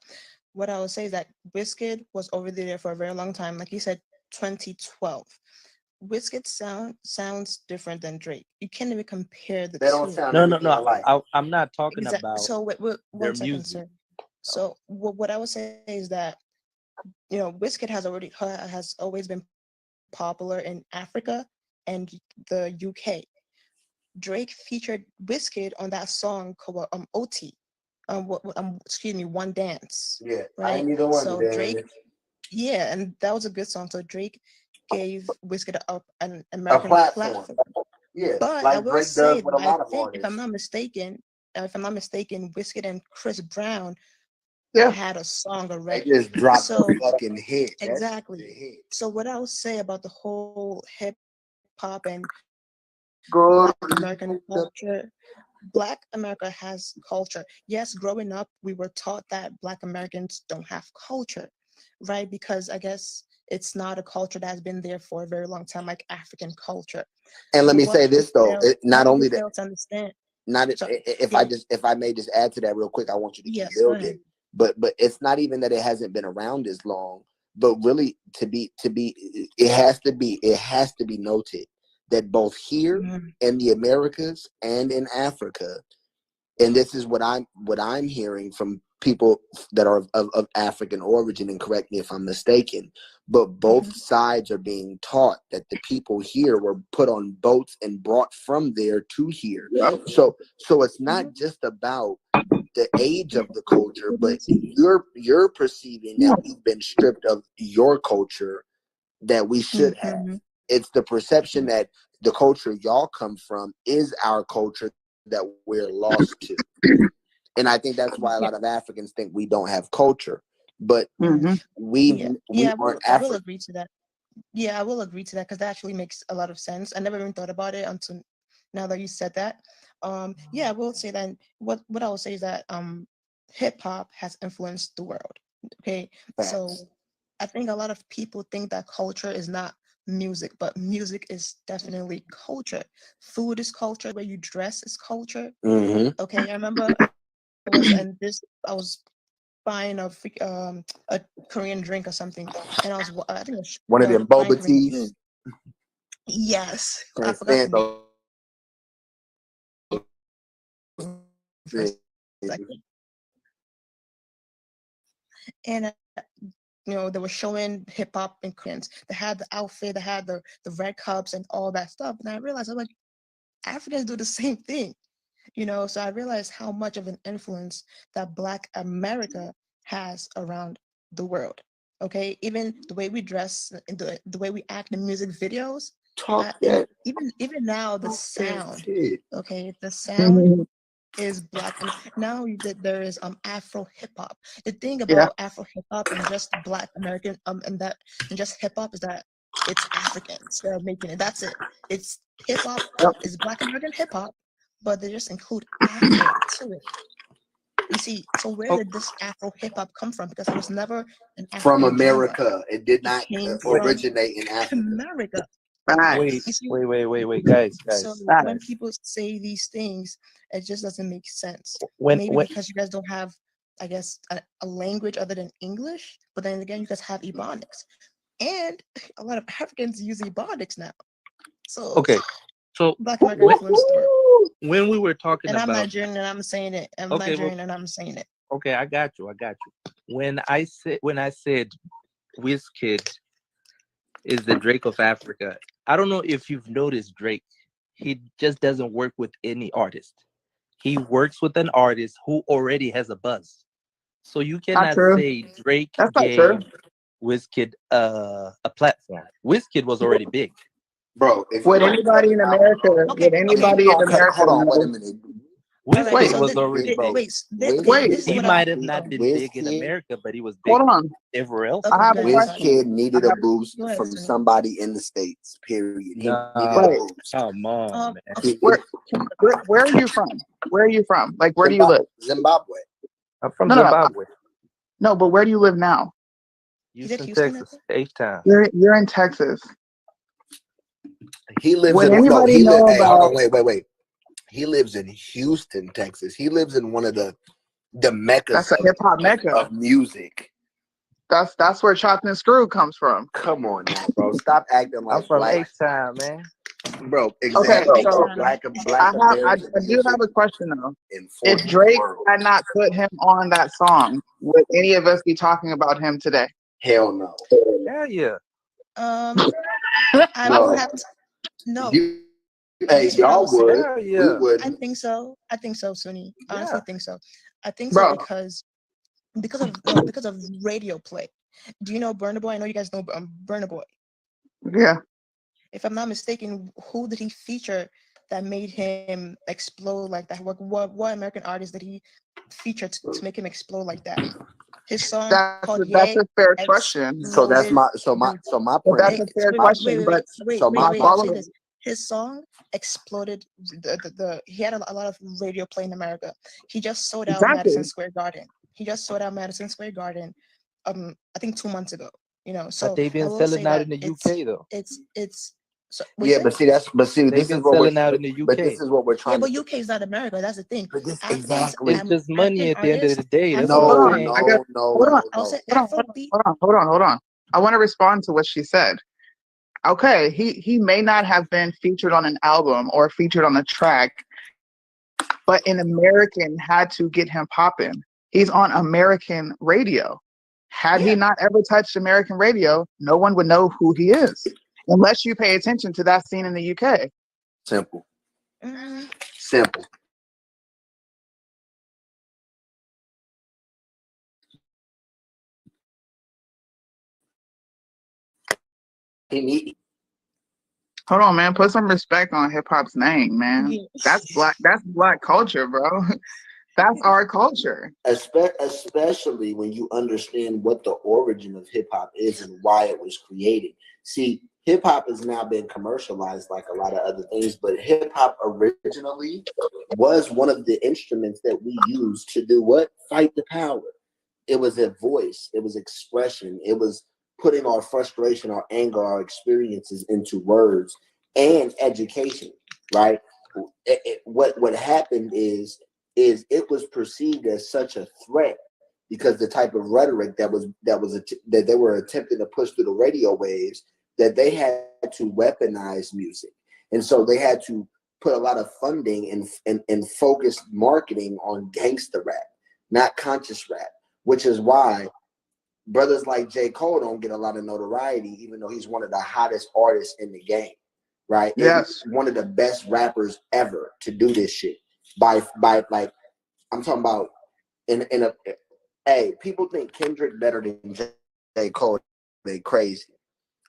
What I will say is that Wizkid was over there for a very long time. Like you said, 2012. Wizkid sounds different than Drake. You can't even compare the two. They don't sound No. alike. I'm not talking about So wait, their 1 second, music. sir. So what I would say is that Wizkid has always been popular in Africa and the UK. Drake featured Wizkid on that song called OT. One Dance. Yeah, right. I need the one. So dance. Drake, yeah, and that was a good song. So Drake gave Wizkid an American platform. Yeah, But like I will Drake say does with that a lot of if artists. I'm not mistaken, Wizkid and Chris Brown Yeah. had a song They already. just dropped So a fucking hit. That's exactly. the hit. So what I would say about the whole hip hop and Good. Black American culture. Black America has culture. Yes, growing up, we were taught that Black Americans don't have culture, right? Because I guess it's not a culture that's been there for a very long time, like African culture. And let me What say this though, not only people that, fail to understand. if I may just add to that real quick, I want you to keep go building. ahead. But it's not even that it hasn't been around as long, but really to be it has to be noted that both here in the Americas and in Africa, and this is what I'm hearing from people that are of African origin, and correct me if I'm mistaken, but both sides are being taught that the people here were put on boats and brought from there to here. So it's not just about the age of the culture, but you're perceiving that we've been stripped of your culture that we should have. It's the perception that the culture y'all come from is our culture that we're lost to. And I think that's why a lot of Africans think we don't have culture, but we aren't I will African. agree to that. Yeah, I will agree to that because that actually makes a lot of sense. I never even thought about it until now that you said that. Yeah, I will say that what I will say is that hip hop has influenced the world. Okay, so Facts. I think a lot of people think that culture is not music, but music is definitely culture. Food is culture. Where you dress is culture. Okay, I remember I was buying a Korean drink or something, and I think it was One of them buying boba Korean teas. food. Yes, I Can't forgot stand the those name for a things. second. And they were showing hip hop and Koreans. They had the outfit, they had the red cups and all that stuff. And I realized I'm like, Africans do the same thing. So I realized how much of an influence that Black America has around the world. Okay, even the way we dress, the way we act in music videos, and even now the sound. Okay, the sound is Black, and now that there is Afro hip hop. The thing about Afro hip hop and just Black American and just hip hop is that it's Africans that are making it. That's it. It's hip hop. It's Black American hip hop, but they just include Afro to it. You see, so where did this Afro hip hop come from? Because it was never an African From genre. America. It did not came from originate in Africa. America. Wait, guys. So when people say these things, it just doesn't make sense. Maybe because you guys don't have, I guess, a language other than English. But then again, you guys have Ebonics, and a lot of Africans use Ebonics now. So okay, so Black American influence the world. when we were talking And I'm about, Nigerian, and I'm saying it. I'm Nigerian, and I'm saying it. okay, I got you. When I said Wizkid is the Drake of Africa, I don't know if you've noticed Drake. He just doesn't work with any artist. He works with an artist who already has a buzz. So you cannot say Drake gave Wizkid a platform. Wizkid was already big. Bro, would anybody in America, would anybody in America hold on, wait a minute. Wizkid was already big. He might have not been big in America, but he was big everywhere else. I have a Wizkid needed a boost from somebody in the States, period. He needed a boost. Come on, man. Where are you from? Where are you from? Like, where do you live? Zimbabwe. I'm from Zimbabwe. No, but where do you live now? Houston, Texas. H-Town. You're in Texas. He lives Would in anybody know hold about? on, wait. He lives in Houston, Texas. He lives in one of the meccas. That's a hip hop mecca of music. That's where Chopped and Screw comes from. Come on now, bro. Stop acting like I'm from H-Town, man. Bro, exactly. Okay, so Black I do have a question though. If Drake had not put him on that song, would any of us be talking about him today? Hell no. Hell yeah. I would have to. No. Y'all would. Hell yeah. We would. I think so, Sunny. Honestly, think so. I think so because of radio play. Do you know Burna Boy? I know you guys know Burna Boy. Yeah. If I'm not mistaken, who did he feature that made him explode like that? What American artist did he feature to make him explode like that? His song called that's a fair question. So that's my point. That's a fair question. But his song exploded. He had a lot of radio play in America. He just sold out Madison Square Garden. I think 2 months ago. So but they've been selling out in the UK though. It's so, this is what we're out in the UK. But this is what we're trying. Yeah, but UK is not America. That's the thing. But exactly. It's just money at the end of the day. That's Hold on. Hold on. I want to respond to what she said. Okay, he may not have been featured on an album or featured on a track, but an American had to get him popping. He's on American radio. Had he not ever touched American radio, no one would know who he is unless you pay attention to that scene in the UK. Simple. Mm, Simple. He need Hold on, man. Put some respect on hip hop's name, man. yeah. That's black culture, bro. That's our culture. especially when you understand what the origin of hip hop is and why it was created. See, hip hop has now been commercialized like a lot of other things, but hip hop originally was one of the instruments that we used to do what? Fight the power. It was a voice, it was expression, it was putting our frustration, our anger, our experiences into words and education, right? What happened is it was perceived as such a threat because the type of rhetoric that they were attempting to push through the radio waves, that they had to weaponize music, and so they had to put a lot of funding and focused marketing on gangster rap, not conscious rap, which is why brothers like J. Cole don't get a lot of notoriety, even though he's one of the hottest artists in the game, right? Yes. One of the best rappers ever to do this shit. By like, I'm talking about in a hey, people think Kendrick better than J. Cole. They crazy,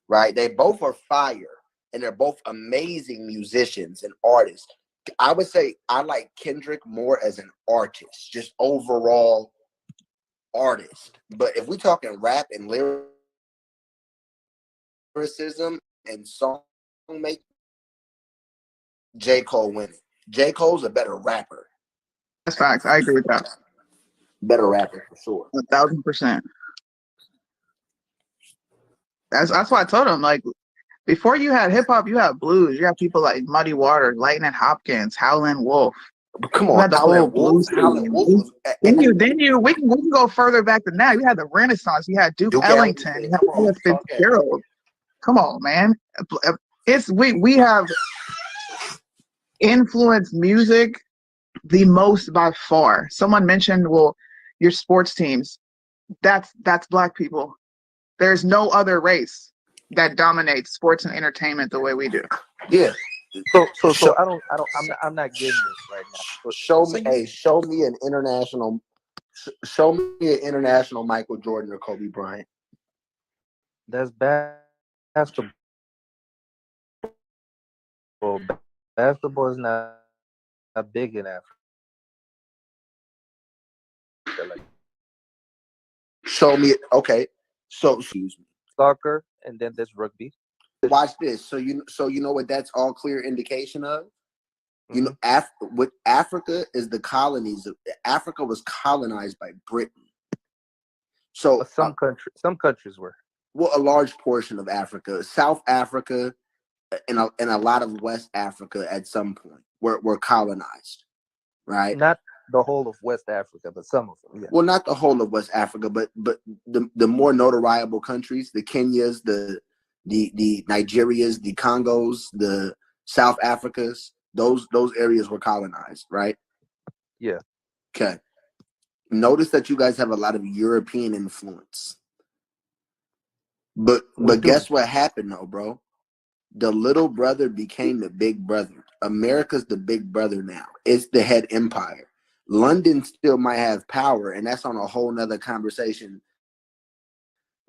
right? They both are fire and they're both amazing musicians and artists. I would say I like Kendrick more as an artist, just overall artist. But if we're talking rap and lyricism and song making, J. Cole winning. J. Cole's a better rapper. That's facts. I agree with that. Better rapper for sure. 1,000%. That's why I told him, like, before you had hip hop, you had blues. You had people like Muddy Waters, Lightning Hopkins, Howlin' Wolf. Come You on, had the whole Howlin' blues Wolf. Howlin' Wolf scene. was We can go further back than that. You had the Renaissance. You had Duke Ellington. You had Come on, Ella Fitzgerald. Come on, man. We have influenced music the most by far. Someone mentioned, well, your sports teams. That's black people. There's no other race that dominates sports and entertainment the way we do. Yeah. So I'm not getting this right now. So show me an international Michael Jordan or Kobe Bryant. That's basketball. Basketball is not big in Africa. Like, show me. Okay. So excuse me. Soccer, and then there's rugby. Watch this. So you know what that's all clear indication of? Mm-hmm. You know, with Africa is the colonies of Africa was colonized by Britain. So But some countries were. Well, a large portion of Africa, South Africa, and a lot of West Africa at some point were colonized, right? Not the whole of West Africa, but some of them. Yeah. Well, not the whole of West Africa, but the more notoriable countries, the Kenyas, the Nigerias, the Congos, the South Africas, those areas were colonized, right? Yeah. Okay. Notice that you guys have a lot of European influence. But guess what happened though, bro? The little brother became the big brother. America's the big brother now. It's the head empire. London still might have power, and that's on a whole nother conversation.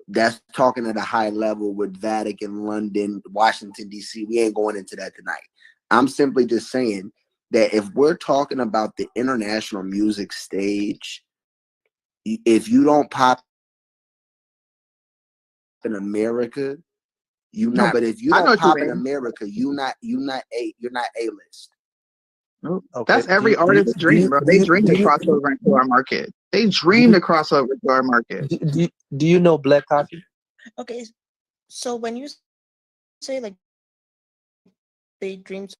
That's talking at a high level with Vatican, London, Washington, D.C. We ain't going into that tonight. I'm simply just saying that if we're talking about the international music stage, if you don't pop in America, you not. But if you don't pop in America, you're not A-list. Okay. That's every artist's dream, bro. They dream to cross over into our market. They dream to cross over to our market. Do you know Black Coffee? Okay, so when you say like they dream to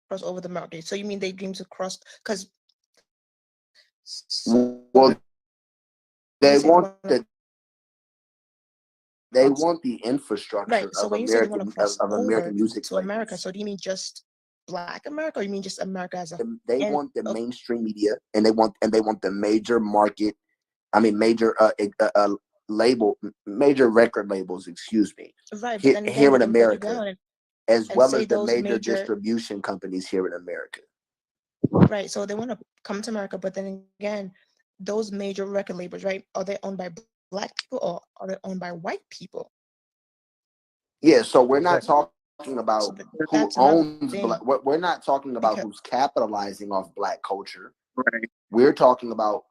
cross over the market, so you mean they dream to cross because well, they want the they outs- want the infrastructure right. So of when you say they want to cross American over music to America, labels. so do you mean just Black America, or you mean just America as a They and want the okay, mainstream media, and they want the major market. I mean, major record labels. Excuse me. right? But then again, Here we in can break it America, down as and well say as the those major major distribution companies here in America. right. So they want to come to America, but then again, those major record labels, right? Are they owned by Black people or are they owned by white people? Yeah, so we're not Exactly. talking So about who that's another owns thing black. We're not talking about because who's capitalizing off Black culture. Right. We're talking about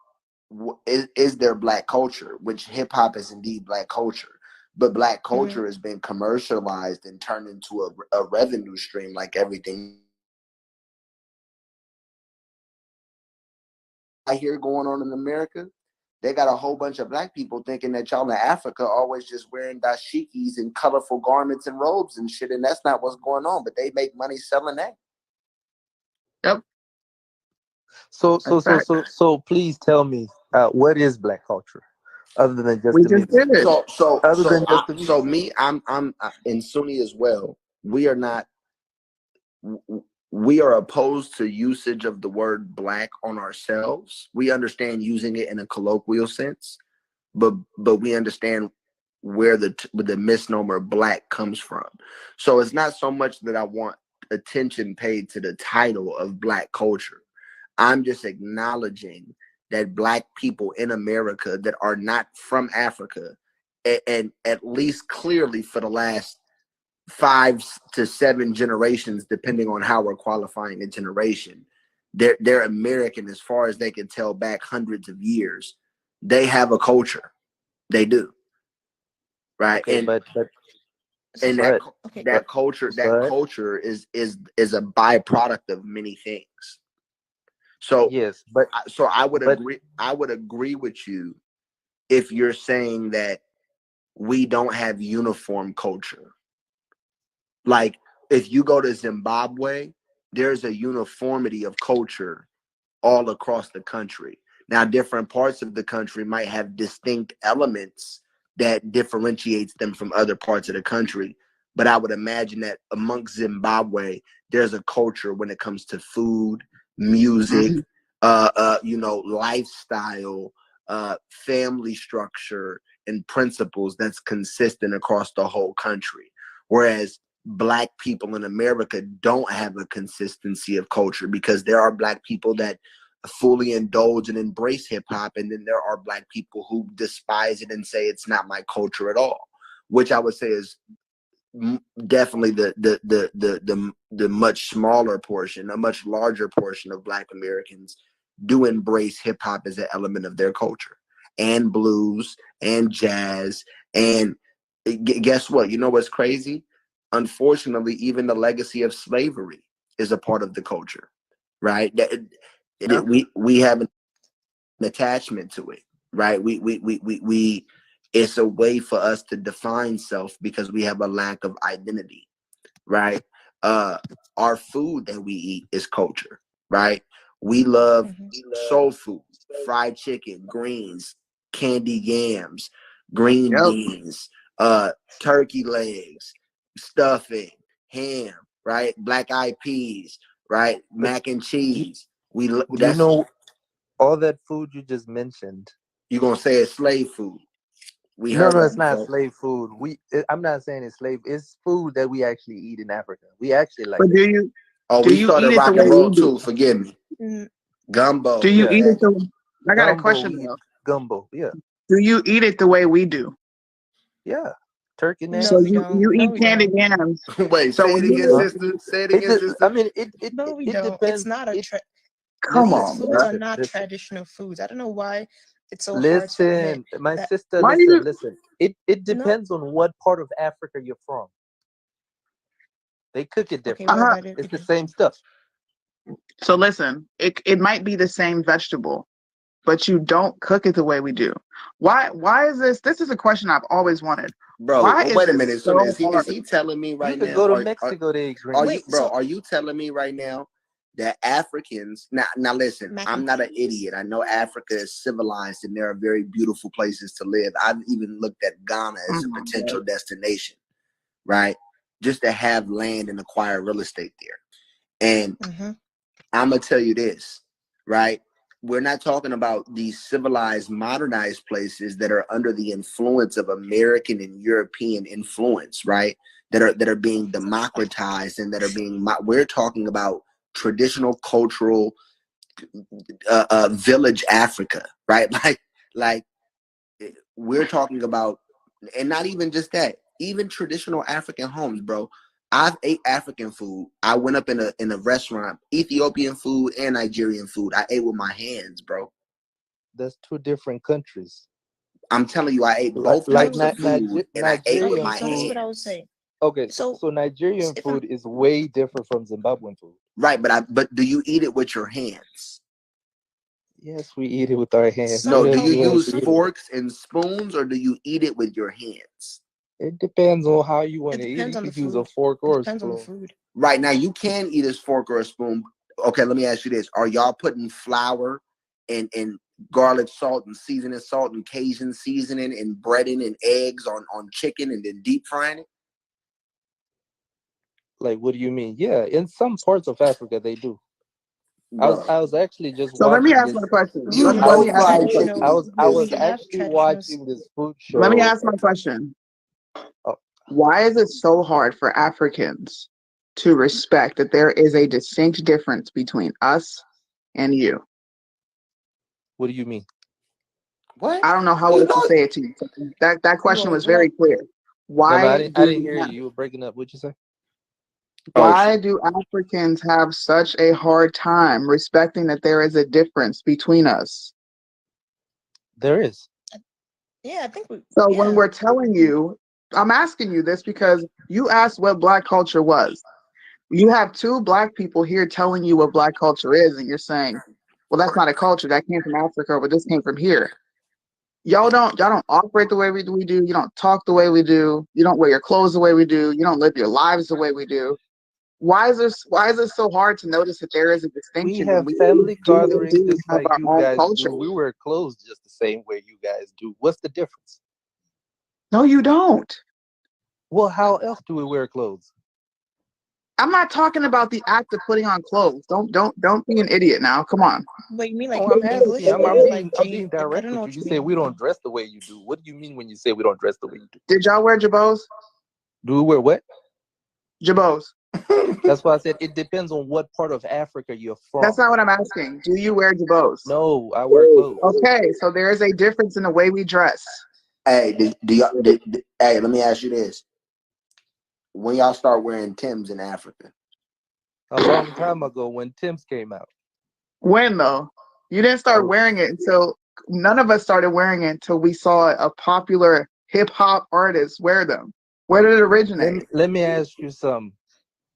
is there Black culture, which hip hop is indeed Black culture, but Black mhm, culture has been commercialized and turned into a revenue stream like everything I hear going on in America. They got a whole bunch of Black people thinking that y'all in Africa always just wearing dashikis and colorful garments and robes and shit, and that's not what's going on. But they make money selling that. Yep. So That's fact. please tell me, what is Black culture, other than just We the just music? did it. Other than just the music. Me, I'm in Sunni as well. We are not. We are opposed to usage of the word Black on ourselves. We understand using it in a colloquial sense, but we understand where the misnomer Black comes from. So it's not so much that I want attention paid to the title of Black culture. I'm just acknowledging that Black people in America that are not from Africa, and at least clearly for the last 5 to 7 generations, depending on how we're qualifying a generation, they're American as far as they can tell back hundreds of years. They have a culture. They do. Right. Okay, And but okay. that culture is a byproduct of many things. So yes, but I would agree with you if you're saying that we don't have uniform culture. Like if you go to Zimbabwe, there's a uniformity of culture all across the country. Now, different parts of the country might have distinct elements that differentiates them from other parts of the country. But I would imagine that amongst Zimbabwe, there's a culture when it comes to food, music, lifestyle, family structure, and principles that's consistent across the whole country. Whereas Black people in America don't have a consistency of culture, because there are Black people that fully indulge and embrace hip hop, and then there are Black people who despise it and say it's not my culture at all, which I would say is definitely the much smaller portion. A much larger portion of Black Americans do embrace hip hop as an element of their culture, and blues and jazz. And guess what? You know what's crazy? Unfortunately, even the legacy of slavery is a part of the culture, right? We have an attachment to it, right? We it's a way for us to define self because we have a lack of identity, right? Our food that we eat is culture, right? We love soul food, fried chicken, greens, candy yams, green Yep. beans, turkey legs, stuffing, ham, right? Black eyed peas, right? Mac and cheese. All that food you just mentioned. You gonna say it's slave food? No, it's not slave food. I'm not saying it's slave. It's food that we actually eat in Africa. We actually like But it. do you we started eat it the rock way and roll we do? too. Forgive me. Gumbo. Do you eat it I got a Gumbo, question though. Gumbo, yeah. Do you eat it the way we do? Yeah. Turkey neck. So you eat candy yams. Wait, So say it when again, you sister. Say it again, sister. I mean, it No, we it don't. depends. It's not a Come these on, foods bro. are not Listen. traditional foods. I don't know why it's so hard to admit Listen, my that. sister, Why do you listen. It depends on what part of Africa you're from. They cook it Okay, different. what about it? It's the same stuff. So listen, it might be the same vegetable, but you don't cook it the way we do. Why is this? This is a question I've always wanted. Bro, Why is wait a this minute. so So is hard? he telling me right You could now? go to Mexico, they eat green. Are you telling me right now that Africans now listen, Mac I'm and not an cheese. idiot. I know Africa is civilized and there are very beautiful places to live. I've even looked at Ghana as a potential destination, right? Just to have land and acquire real estate there. And I'm gonna tell you this, right? We're not talking about these civilized, modernized places that are under the influence of American and European influence, right? That are being democratized and that are being. We're talking about traditional, cultural, village Africa, right? Like we're talking about, and not even just that, even traditional African homes, bro. I've ate African food. I went up in a restaurant, Ethiopian food and Nigerian food. I ate with my hands, bro. That's two different countries. I'm telling you, I ate both Like types of food, and I ate with Nigerian my So this is what I hands. would say. Okay, So so Nigerian if I'm food is way different from Zimbabwean food. Right, but do you eat it with your hands? Yes, we eat it with our hands. some No, What do else you do you want use to eat it? forks and spoons or do you eat it with your hands? It depends on how you it want to eat it. depends You on the could use a food. fork It or a depends on the spoon. food. Right, now you can eat a fork or a spoon. Okay, let me ask you this. Are y'all putting flour and garlic salt and seasoning salt and Cajun seasoning and breading and eggs on chicken and then deep frying it? Like, what do you mean? Yeah, in some parts of Africa they do. Bro, I was actually just So let me watching ask this. my question. you Let, When you let know me have ask my fried question. chicken I traditional, is was when good. you have actually traditional, watching this food Let me show. ask my question. Oh, Why is it so hard for Africans to respect that there is a distinct difference between us and you? what do you mean? What? I don't know how You else to know, say it to you. That question was you very clear. No, no, Why I do didn't hear you. you You were breaking up. What'd you say? oh why shit. do Africans have such a hard time respecting that there is a difference between us? There is. yeah, I think we, So when yeah, we're telling you, I'm asking you this because you asked what Black culture was. You have two Black people here telling you what Black culture is, and you're saying, well, that's not a culture. That came from Africa, but this came from here. Y'all don't operate the way we do. You don't talk the way we do. You don't wear your clothes the way we do. You don't live your lives the way we do. Why is it so hard to notice that there is a We distinction when have we family do gatherings indeed just have like our you own guys culture? do. We wear clothes just the same way you guys do. What's the difference? No, you don't. Well, how else do we wear clothes? I'm not talking about the act of putting on clothes. Don't be an idiot now. Come on. but you mean like Oh, I'm asking English you. I'm, wear, I'm like being I'm being like I direct don't know with you. what You you say mean. we don't dress the way you do. What do you mean when you say we don't dress the way you do? Did y'all wear jabots? Do we wear what? Jabots. That's why I said it depends on what part of Africa you're That's from. not what I'm asking. Do you wear jabots? No, I wear clothes. Okay, so there is a difference in the way we dress. Hey, hey, let me ask you this. When y'all start wearing Timbs in Africa? A long time ago when Tim's came out. When though? You didn't start Oh, wearing it until none of us started wearing it until we saw a popular hip hop artist wear them. Where did it originate? let me ask you something.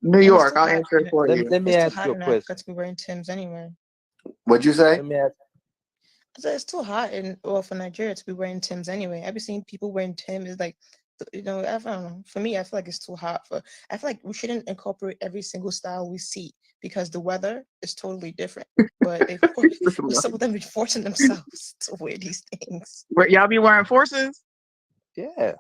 New And it's York. too I'll hot. answer it for you. Let me It's too ask hot you a in Africa question. to be wearing Timbs anyway. What'd you say? Let me ask. So it's too hot in well for Nigeria to be wearing Timbs anyway. I've been seeing people wearing Timbs. It's like I don't know. For me, I feel like it's too hot. I feel like we shouldn't incorporate every single style we see because the weather is totally different. But some of them be forcing themselves to wear these things. Y'all be wearing forces? Yeah.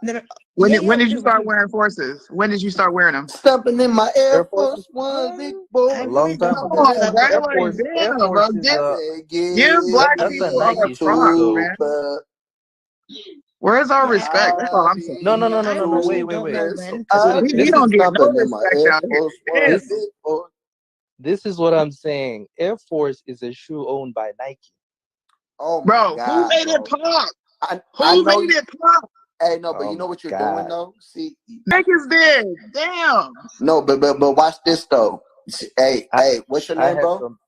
When Yeah, did we you do. start wearing forces? When did you start wearing them? Stepping in my Air Air Force Force One, big I boy. a really long don't time Come ago. believe on, that bro. though. Like, Air damn, bro. Force is Give black that's a people our Nike props, shoe though. man. Where's our Yeah, respect? That's all I'm saying. I No. personally Wait. don't know when because So I when We be this is don't get no stopping in my respect Air out here. Force One, Damn. this big boy. this is what I'm saying. Air Force is a shoe owned by Nike. Oh my Bro, who God, made it bro. pop? I Who know made you. it pop? Hey, no, but Oh you know my what you're doing God. though. See, Niggas did. Damn. no, but watch this though. Hey, I what's your I name, had bro? some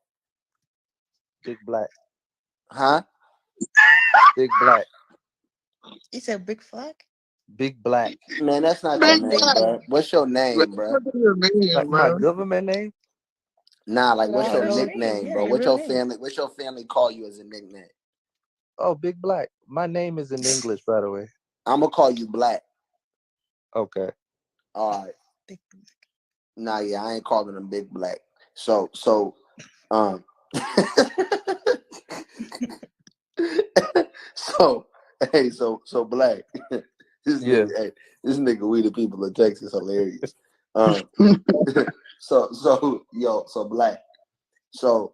big black. Huh? Big black. it's a big flag. Big black. Man, that's not your Big Big name, black. bro. What's your What name, the bro? fuck is your name, Like my bro? government name? Nah, like what's Your your Oh real no. name. nickname, Yeah, bro? your real name. What's your family call you as a nickname? Oh, big black. My name is in English, by the way. I'm gonna call you Black. Okay. All right. Big Nah, yeah, I ain't calling him Big Black. So Um. so Black. Yeah. This nigga, we the people of Texas, hilarious. So Black. So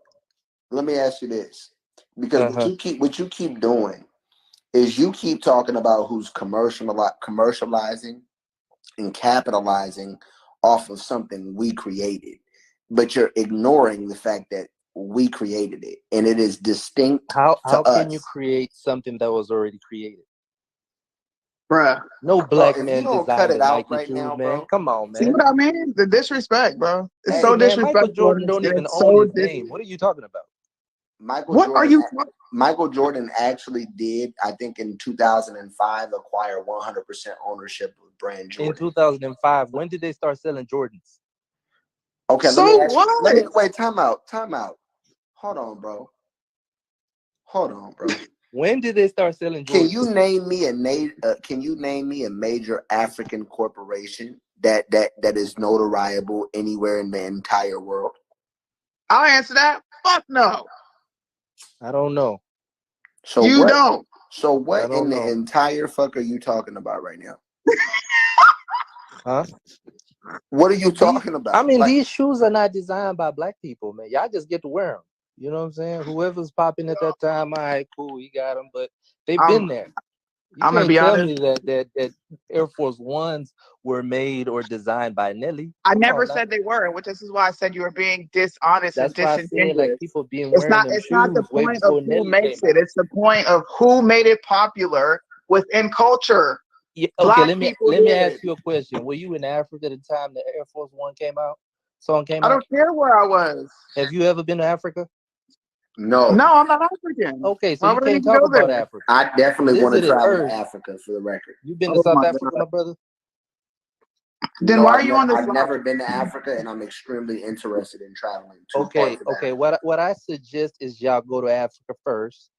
let me ask you this, because what you keep doing is you keep talking about who's commercializing and capitalizing off of something we created, but you're ignoring the fact that we created it and it is distinct How to can us. you create something that was already created? Bruh. No black if man you don't cut designed it the out Nike right shoes, now, man. bro. Come on, See man. what I mean? The disrespect, bro. It's Hey, so Man, Michael disrespectful. Jordan don't even It's own so his name. What are you talking about? Michael Jordan actually did, I think in 2005, acquire 100% ownership of brand Jordan. In 2005, when did they start selling Jordans? Okay, So let me wait. Time out. Hold on, bro. When did they start selling Jordans? Can you name me a major African corporation that is notariable anywhere in the entire world? I'll answer that. Fuck no. I don't know. So you what? don't. So what I don't in know. the entire fuck are you talking about right now? Huh? What are you talking about? I mean, these shoes are not designed by black people, man. Y'all just get to wear them. You know what I'm saying? Whoever's popping at that time, all right, cool, he got them, but they've been there. I'm gonna be honest. Me that Air Force Ones were made or designed by Nelly. I never said they were, which this is why I said you were being dishonest That's and why I said, disingenuous. like, people being wearing them It's not the shoes way point of before who Nelly makes came it. out. It's the point of who made it popular within culture. Yeah, okay, Black let me people ask you a question. Were you in Africa at the time the Air Force One song came out? I don't care where I was. Have you ever been to Africa? No. No, I'm not African. Okay, so Why you would I can't even talk go about there? Africa. I definitely want to Visited travel Earth. to Africa, for the record. You've been to South Africa, my brother? Then why are you on this I've line? never been to Africa, and I'm extremely interested in traveling to Okay. parts of Africa. What I suggest is y'all go to Africa first,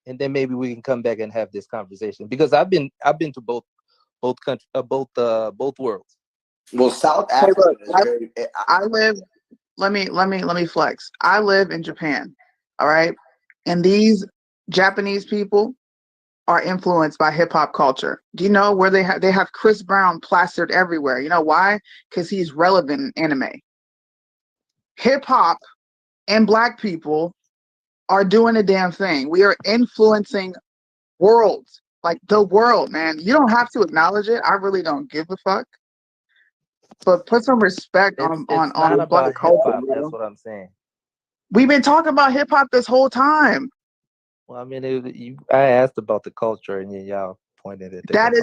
and then maybe we can come back and have this conversation, because I've been to both countries, both worlds. Well, South Africa is very. I live. Let me flex. I live in Japan. All right, and these Japanese people are influenced by hip hop culture. Do you know where they have Chris Brown plastered everywhere? You know why? Because he's relevant in anime. Hip hop and black people are doing a damn thing. We are influencing worlds, like the world, man. You don't have to acknowledge it. I really don't give a fuck. But put some respect on not black about culture. hip-hop, that's what I'm saying. We've been talking about hip hop this whole time. Well, I mean, I asked about the culture, and y'all pointed at That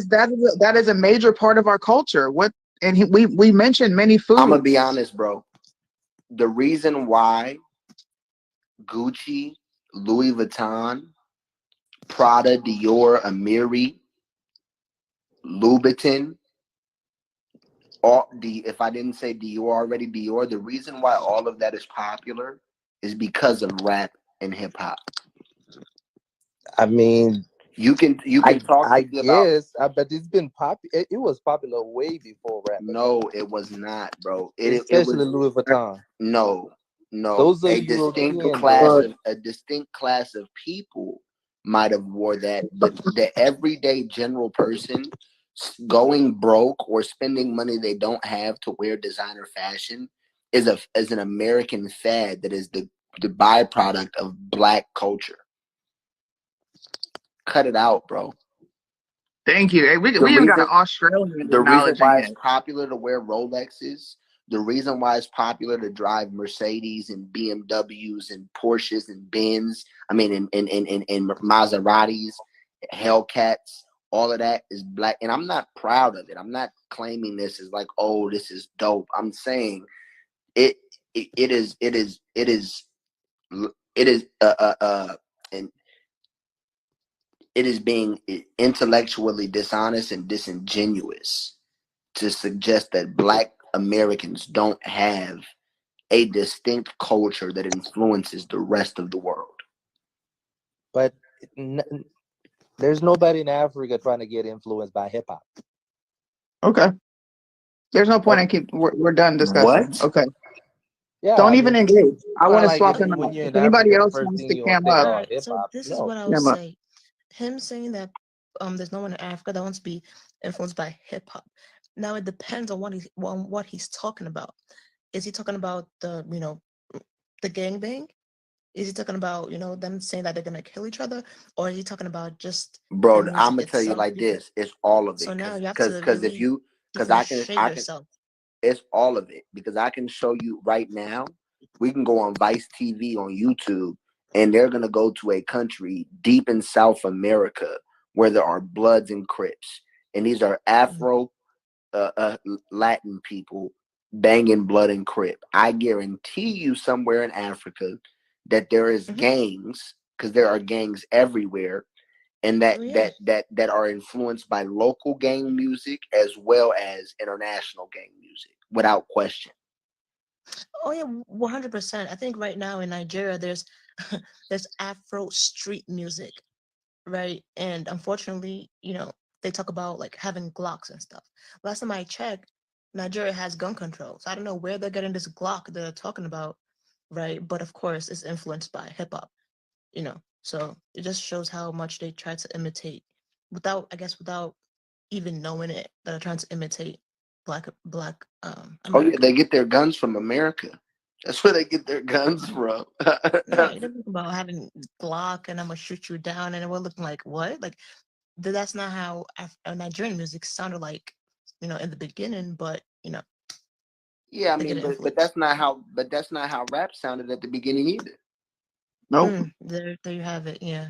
is a major part of our culture. We mentioned many foods. I'm gonna be honest, bro. The reason why Gucci, Louis Vuitton, Prada, Dior, Amiri, Louboutin, if I didn't say Dior already, Dior, the reason why all of that is popular is because of rap and hip hop. I mean, you can talk. I guess, but it's been popular. It was popular way before rap. No, it was not, bro. Especially it was, Louis Vuitton. No. Those are a distinct class of people might have wore that, but the everyday general person going broke or spending money they don't have to wear designer fashion is an American fad that is the byproduct of black culture. Cut it out, bro. Thank you. Hey, we even got an Australian. The reason why it's popular to wear Rolexes, the reason why it's popular to drive Mercedes and BMWs and Porsches and Benz, and Maseratis, Hellcats, all of that is black. And I'm not proud of it. I'm not claiming this as like, oh, this is dope. I'm saying it is being intellectually dishonest and disingenuous to suggest that black Americans don't have a distinct culture that influences the rest of the world. But there's nobody in Africa trying to get influenced by hip hop. Okay. There's no point in we're done discussing. What? Okay. Yeah, Don't I even mean, engage. I it's want not to like swap if them when out. you're If in anybody Africa, the else first wants thing to you're gonna cam think, up, All oh, right, hip so hop. this is No. what I will cam up. say. Him saying that there's no one in Africa that wants to be influenced by hip hop. Now it depends on what he's talking about. Is he talking about the gangbang? Is he talking about them saying that they're gonna kill each other, or is he talking about just the Bro, I'm music gonna tell you itself? like this: it's all of So it, now you have to because if really you, because differentiate I can, yourself. it's all of it because I can show you right now. We can go on Vice TV on YouTube, and they're gonna go to a country deep in South America where there are Bloods and Crips, and these are Afro Latin people banging Blood and Crip. I guarantee you, somewhere in Africa, that there is gangs, because there are gangs everywhere, and Oh yeah. that are influenced by local gang music as well as international gang music, without question. Oh yeah, 100%. I think right now in Nigeria there's there's Afro street music, right? And unfortunately, they talk about like having Glocks and stuff. Last time I checked, Nigeria has gun control. So I don't know where they're getting this Glock they're talking about, right? But of course, it's influenced by hip hop, So it just shows how much they try to imitate without even knowing it, that are trying to imitate black Oh yeah, America. they get their guns from America. That's where they get their guns from. Right. They're talking about having Glock and I'm gonna shoot you down, and we're looking like what? Like that's not how Nigerian music sounded like, in the beginning. But Yeah, I they get mean, but influenced. that's not how rap sounded at the beginning either. Nope. There you have it. Yeah.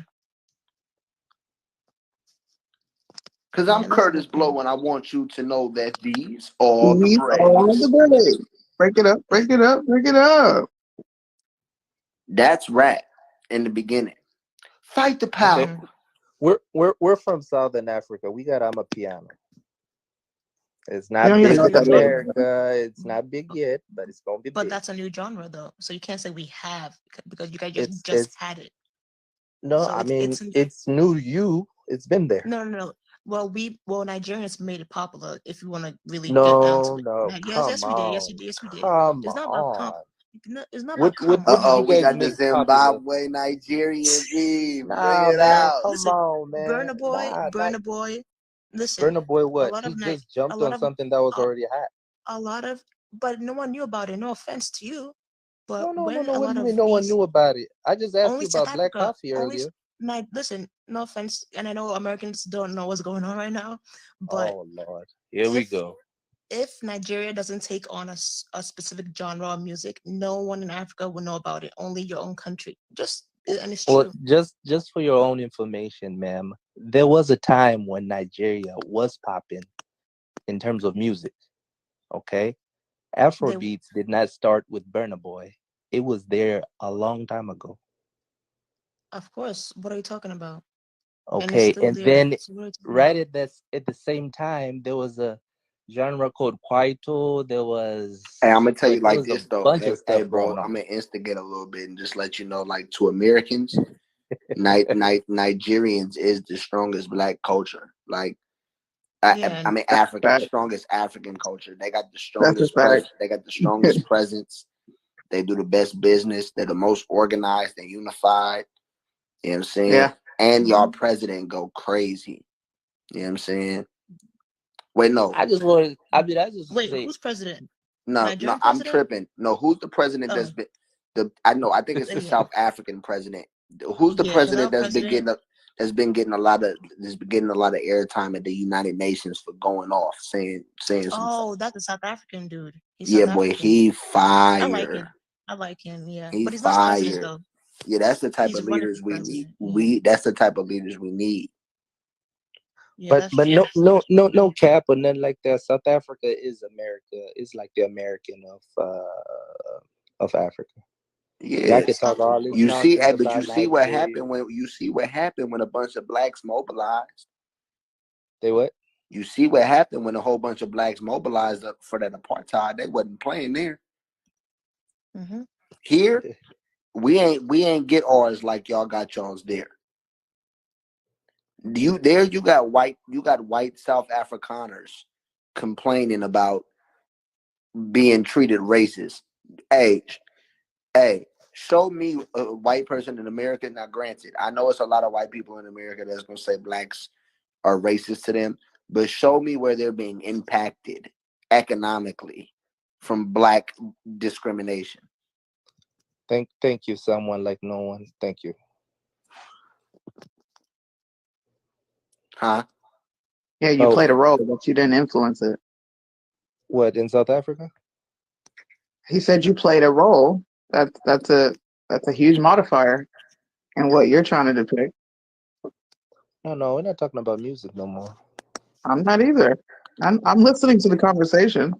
Because Yeah, I'm that's a Curtis good point. Blow, and I want you to know that these are the These are the breaks. birds. Break it up, break it up, break it up. That's rap in the beginning. Fight the Okay. power. We're from Southern Africa. We got Amapiano. It's You don't not even big know what in that is. America. It's not big yet, but it's gonna be But big. that's a new genre though, so you can't say we have because you guys It's just it's had it. no, So I mean it's it's new to you. It's been there. no. Well, Nigerians made it popular. If you want to really get down to No, it, no, yes, come we did. Yes, on, we did. Yes, we did. come It's not about on. it's not What about what come Uh what did oh, you on. we guys got the make popular? Zimbabwe Nigerian beef. Bring Nah, it man, out. come Listen, on, man. Nah, not Burner Boy. Listen, Burna Boy. a What? lot He of night, just jumped a on lot of something that was a, already hot. a lot of, but no one knew about it. No offense to you, but No, no, no, when no. a What do lot you of mean? No one these knew about it. I just asked only you South about Black Africa, Coffee earlier. listen, no offense, and I know Americans don't know what's going on right now, but Oh Lord, here we if go. if Nigeria doesn't take on a specific genre of music, no one in Africa will know about it. Only your own country. And it's Well, true. just for your own information, ma'am, there was a time when Nigeria was popping in terms of music. Okay, They, Afrobeats did not start with Burna Boy. It was there a long time ago. of course. What are you talking about? And it's Okay, still and there. then So what are you talking right about? at the same time, there was a genre called Kwaito. There was Hey, I'm gonna tell you like there like was a this though. bunch of Hey, stuff bro, going I'm on. gonna instigate a little bit and just let you know, like, to Americans, Nigerians is the strongest black culture. Like, Yeah, I and mean, That's a African, fact. strongest African culture. They got the That's a strongest fact. They got the strongest presence. They do the best business. They're the most organized and unified. You know what I'm saying? Yeah. And y'all mhm. president go crazy. You know what I'm saying? Wait, no, I just wanted. I mean, I just Wait, say who's president? no, Nigerian I'm president? tripping. No, who's the president Oh, that's been the? I know. I think it's the yeah, South African president. Who's the yeah. Because president our president. that's been getting a lot of airtime at the United Nations for going off, saying some stuff. Oh, that's a South African dude. He's Yeah, South boy, African. he I like fire. him. I like him. Yeah, He but he's not president fire. though. Yeah, that's the type He's of running leaders for we need. president. Yeah, That's the type of leaders we need. yeah, but that's but true. no cap or nothing like that. South Africa is America. It's like the American of Africa. Y'all Yeah. can talk all this You see, nonsense but you about see what Nigeria. happened when a bunch of blacks mobilized. They what? You see what happened when a whole bunch of blacks mobilized up for that apartheid. They wasn't playing there. Mm-hmm. Here, we ain't get ours like y'all got y'all's there. You got white South Afrikaners complaining about being treated racist. Hey, Hey, show me a white person in America. Now, granted, I know it's a lot of white people in America that's gonna say blacks are racist to them, but show me where they're being impacted economically from black discrimination. Thank you, someone like no one. Thank you. Huh? Yeah, you Oh, played a role, but you didn't influence it. what, in South Africa? He said you played a role. That's a huge modifier in what you're trying to depict. No, we're not talking about music no more. I'm not either. I'm listening to the conversation.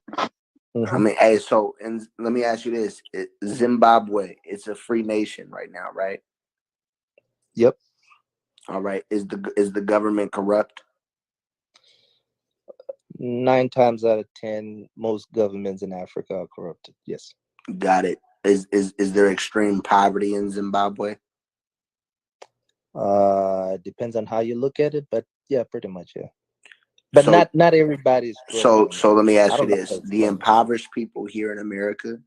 I mean, hey, so and let me ask you this: Zimbabwe, it's a free nation right now, right? Yep. All right. Is the government corrupt? 9 times out of 10, most governments in Africa are corrupted. Yes. Got it. Is there extreme poverty in Zimbabwe? Depends on how you look at it, but yeah, pretty much, yeah. But So- not everybody's So struggling. let me I ask you don't know this: how to the explain it. impoverished people here in America.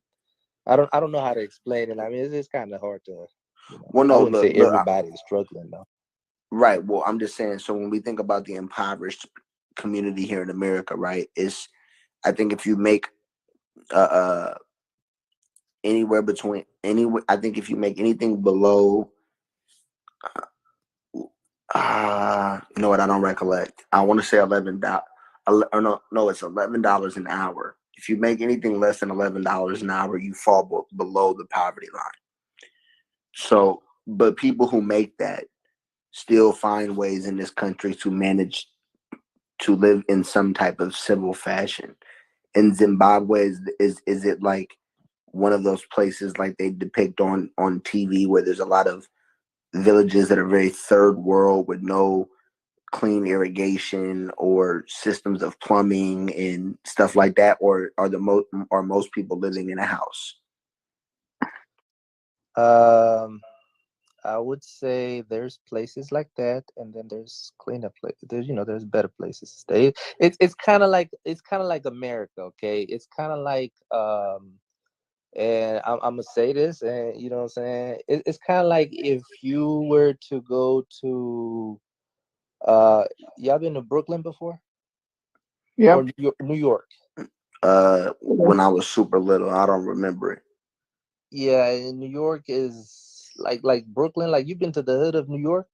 I don't know how to explain it. I mean, it's kind of hard to. Well, I no, wouldn't say look, everybody's struggling though. right. Well, I'm just saying. So when we think about the impoverished community here in America, right? I think if you make anywhere between I think if you make anything below, you know what? I don't recollect. I want to say $11. Or no, it's $11 an hour. If you make anything less than $11 an hour, you fall below the poverty line. So, but people who make that still find ways in this country to manage to live in some type of civil fashion. In Zimbabwe, is it like one of those places like they depict on TV where there's a lot of villages that are very third world with no clean irrigation or systems of plumbing and stuff like that, or are most people living in a house? I would say there's places like that, and then there's cleaner places. There's better places to stay. It's kind of like America, okay? It's kind of like and I'm gonna say this, and you know what I'm saying. It's kind of like if you were to go to y'all been to Brooklyn before? Yeah. Or New York? When I was super little, I don't remember it. Yeah, and New York is like Brooklyn. Like, you've been to the hood of New York,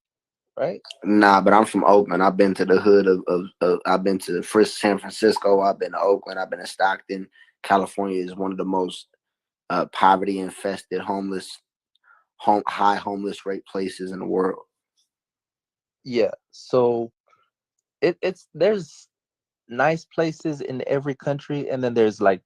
right? Nah, but I'm from Oakland. I've been to the hood of I've been to San Francisco. I've been to Oakland. I've been to Stockton. California is one of the most poverty infested, high homeless rate places in the world. Yeah. So there's nice places in every country, and then there's like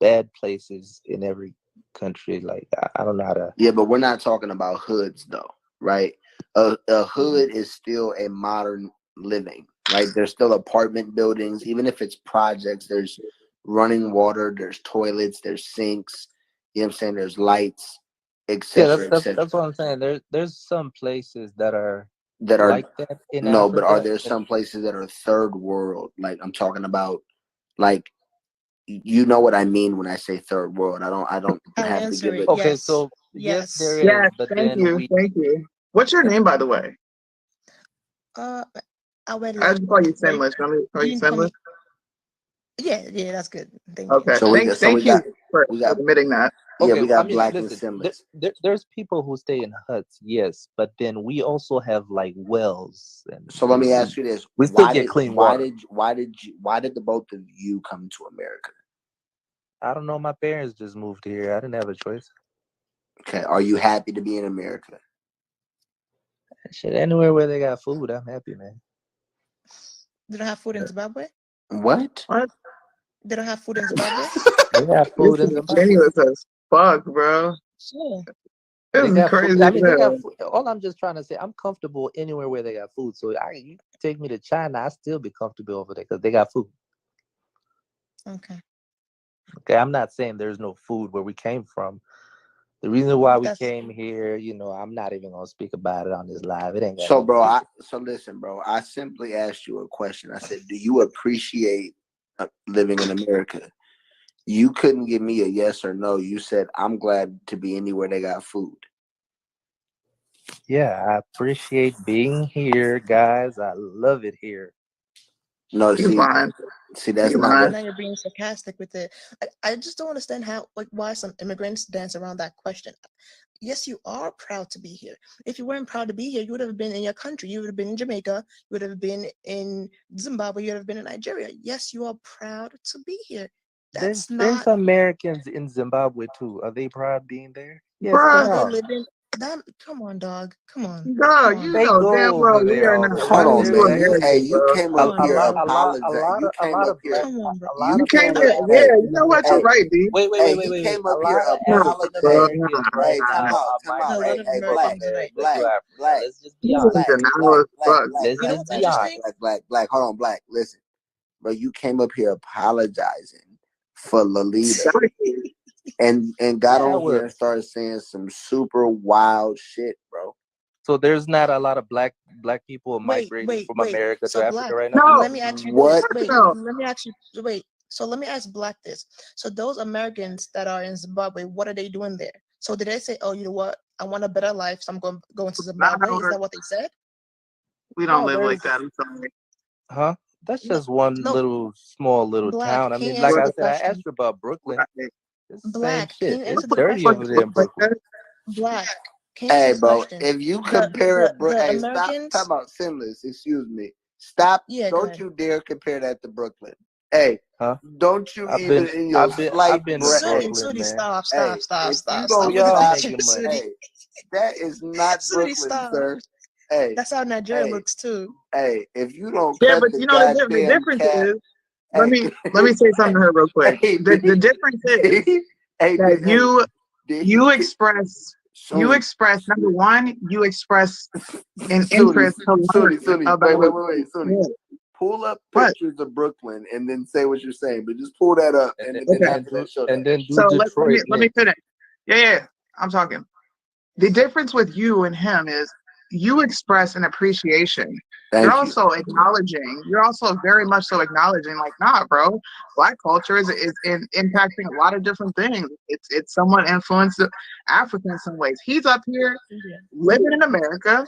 bad places in every country. Like, I don't know how to. Yeah, but we're not talking about hoods though, right? A hood is still a modern living, right? There's still apartment buildings, even if it's projects. There's running water, there's toilets, there's sinks. You know what I'm saying? There's lights, etc. Yeah, that's what I'm saying. There's some places that are like that in no, Africa. but are there some places that are third world? Like, I'm talking about, like, you know what I mean when I say third world. I don't I'll have to answer give it. it. Okay, Yes. so Yes. there is, Yes, but thank then you. Thank you. What's your name, by the way? I would I like. just call you Sinless. I'm gonna call You you can call me. Sinless. Yeah, that's good. Thank you. Okay. So we Thank you for got admitting that. yeah, okay, we got I mean, black and listen, sinless. there's people who stay in huts, yes, but then we also have like wells, and So let me ask you this: we still get clean water. Why did the both of you come to America? I don't know. My parents just moved here. I didn't have a choice. Okay, are you happy to be in America? Shit, anywhere where they got food, I'm happy, man. They don't have food in Zimbabwe. What? What? They don't have food in Zimbabwe. They got This food in is Zimbabwe. genuous as fuck, bro. Sure. This They is got crazy. food. I mean, they as got hell. food. All I'm just trying to say, I'm comfortable anywhere where they got food. So you take me to China, I still be comfortable over there because they got food. Okay. Okay, I'm not saying there's no food where we came from. The reason why we That's- came here, I'm not even gonna speak about it on this live. It ain't got So, nothing bro, to do so listen, bro. I simply asked you a question. I said, "Do you appreciate living in America?" You couldn't give me a yes or no. You said I'm glad to be anywhere they got food. Yeah, I appreciate being here, guys. I love it here. No, You lying. see, that's You not lying. what. Now you're being sarcastic with it. I just don't understand how, like, why some immigrants dance around that question. Yes, you are proud to be here. If you weren't proud to be here, you would have been in your country. You would have been in Jamaica. You would have been in Zimbabwe. You would have been in Nigeria. Yes, you are proud to be here. That's There's not. Americans in Zimbabwe too. Are they proud being there? Yes, they Bruh, Are they are. living? That, come on, dog. Come on. dog, Come on. you They know go damn well over we there are all not the Hold time. coming on, to man. There's Hey, America, you bro. came Come up on, a here lot, bro. a lot, a apologizing. lot You of, a came lot up of here. black, Come on, bro. a lot You You of came came up. here, African Hey, yeah, you know Americans what, you're are. hey, right, D. Wait, hey. He wait. came up A here lot of No, African bro, apologizing. Americans nah, right Hey, nah, time nah. now out, are time out. A lot Hey, of hey, migrating black, from Americans are America to black, Africa. black, Let's just be You honest. black, denial black, as black, fuck. black, Let's You know black, just what's black, be black, honest. interesting? black, black, black. Hold on, black. Listen, bro. You came up here apologizing for Lolita, and got Yeah, on here well, and started saying some super wild shit, bro. so there's not a lot of black people Wait, migrating wait, from wait. America to So Africa Black, right now. No, let me ask you What? this. Wait, no. let me ask you. Wait. So let me ask Black this. So those Americans that are in Zimbabwe, what are they doing there? So did they say, "Oh, you know what? I want a better life, so I'm going to Not Zimbabwe"? Is our, that what they said? we don't No, live like there's that. I'm sorry. huh? That's No, just one no. small little Black, town. I can mean, you like answer I the said, I question? asked you about Brooklyn. Right. It's the same Black, can shit. you It's answer the dirty Fuck over question? there look in like Brooklyn. that. Black, can you answer Hey, the bro. question? If you compare it, bro. The Hey, stop talking Americans. about Sinless. Excuse me. Stop. Yeah, go Don't ahead. you dare compare that to Brooklyn. Hey, Huh? don't you I've even been in your I've slight been to breath. Hey, Brooklyn, Sudi, man. stop, hey. If you Oh, stop don't with the y'all stop, picture, making money. Sudi. hey, that is not Sudi, Brooklyn, stop. sir. Hey, That's how Nigeria hey, looks too. hey. If you don't Yeah, cut but the you know the goddamn difference cap, is. Let hey, me say something to her real quick. hey, The difference is hey, that did you he? express Sony, number one, you express an Sony, interest to learn Sony. about Wait, Sony. yeah. Pull up What? pictures of Brooklyn and then say what you're saying. But just pull that up and then Okay. after that, show that. And then do So Detroit let me next. finish. Yeah, I'm talking. The difference with you and him is you express an appreciation. Thank you. Also acknowledging. You're also very much so acknowledging, like, nah, bro. Black culture is impacting a lot of different things. It's somewhat influenced Africa in some ways. He's up here Yeah. living in America.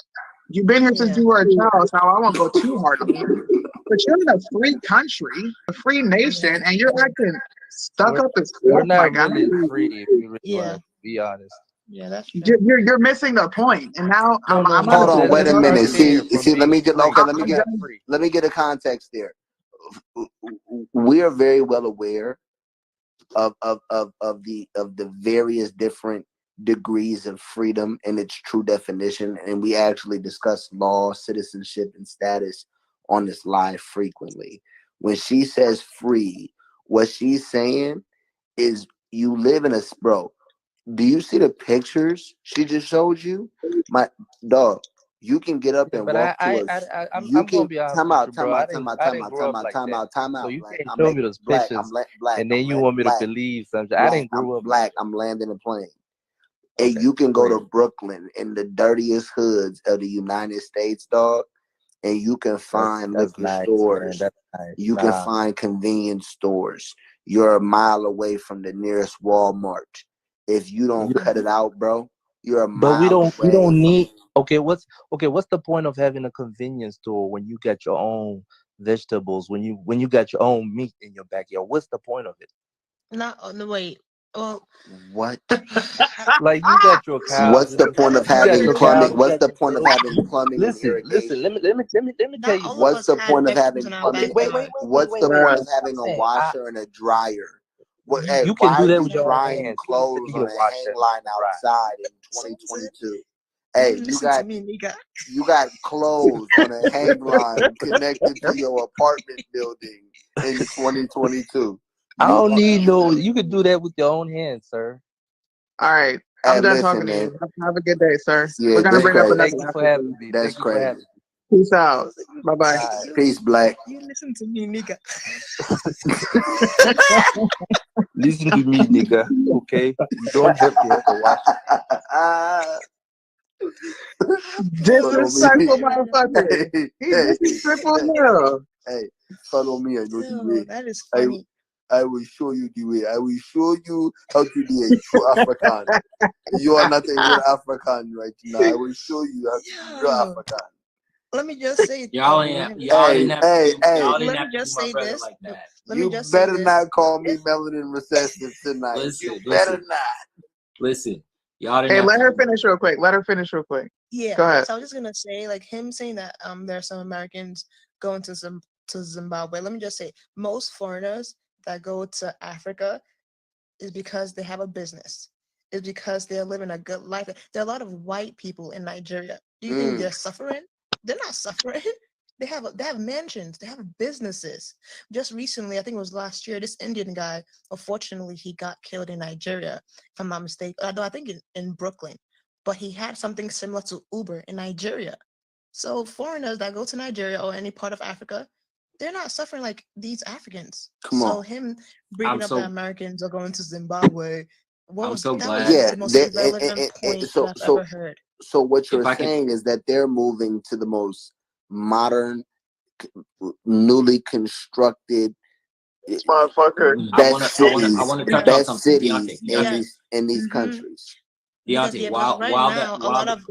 You've been here since Yeah. you were a child, so I won't go too hard on you. But you're in a free country, a free nation, and you're acting stuck We're up as we're fuck, my not guy. really free if you really Yeah. want to be honest. Yeah, that's true. You're missing the point. And now No, I'm Hold on, let, wait let's a start minute. there See, from let me being get free. okay. We're not free. Let me get a context there. We are very well aware of the various different degrees of freedom and its true definition, and we actually discuss law, citizenship, and status on this live frequently. When she says free, what she's saying is you live in a bro. Do you see the pictures she just showed you? My dog, you can get up Yeah, and but walk to I'm gonna be honest with you, bro. time out, time out, I time didn't out, grow time up out, like time that. out, time So out. you Black, can't show me those pictures black, and then you want me to believe something. I didn't grow up like black. I'm landing a plane. And okay. you can go to Brooklyn in the dirtiest hoods of the United States, dog, and you can find That's liquor nice, stores. man. That's nice. You can find convenience stores. You're a mile away from the nearest Walmart. If you don't cut it out, bro, you're a But we mile away don't need from. what's the point of having a convenience store when you got your own vegetables, when you got your own meat in your backyard? What's the point of it? Not on the wait. Well, What? Like you got your cows. What's the point of You got having your plumbing? cows. You What's got the your point of goats. having plumbing and Listen. irrigation? Let me tell not you. all of What's us the had point of vegetables having in our plumbing? backyard. What's the Bruh. point of having a washer and a dryer? What? You, Hey, you can why do are that you with your own drying hands. You don't clothes need on a a washer hang and line a dryer. outside in So, 2022? you Hey, listen to me, nigga. you got clothes on a hang line connected to your apartment building in 2022. I You don't need no. You can do that with your own hands, sir. All right. hey, I'm done listen, talking to man. you. Have a good day, sir. Yeah, We're gonna that's bring up crazy. another Thank you for African. having me. That's Thank you for crazy. having me. Peace out. Bye bye. All right. Peace, Black. You listen to me, nigga. Listen to me, nigga. Okay, you don't have to have a washer. Disrespectful Right now. motherfucker. He disrespectful now. Hey, follow me. I know the Yo, way. that is Hey, funny. I will show you the way. I will show you how to be a true African. You are not a real African right now. I will show you how to be real Yo, African. let me just say, Y'all didn't have Hey, to do, y'all didn't let me have to do just my say brother this. like that. Let me You just say better this. not call me If melanin recessive tonight. Listen, You better listen, not. listen. Y'all didn't Hey, have let to her do finish real quick. Let her finish real quick. yeah, Go ahead. so I was just gonna say, like him saying that there are some Americans going to Zimbabwe. Let me just say, most foreigners that go to Africa is because they have a business. It's because they're living a good life. There are a lot of white people in Nigeria. Do you think they're suffering? They're not suffering. They have mansions. They have businesses. Just recently, I think it was last year, this Indian guy, unfortunately, he got killed in Nigeria, if I'm not mistaken. No, I think in Brooklyn. But he had something similar to Uber in Nigeria. So foreigners that go to Nigeria or any part of Africa, they're not suffering like these Africans. Come So on. him bringing I'm up that so Americans are going to Zimbabwe, I'm so that was glad. Yeah, the most they, irrelevant point so that I've ever heard. so what you're If I could, saying is that they're moving to the most modern, newly constructed, Motherfucker. I best Yes, wanna cities, touch on best something, Deontay. cities in Deontay, these hmm countries. because Deontay. because right While that now a while lot the, of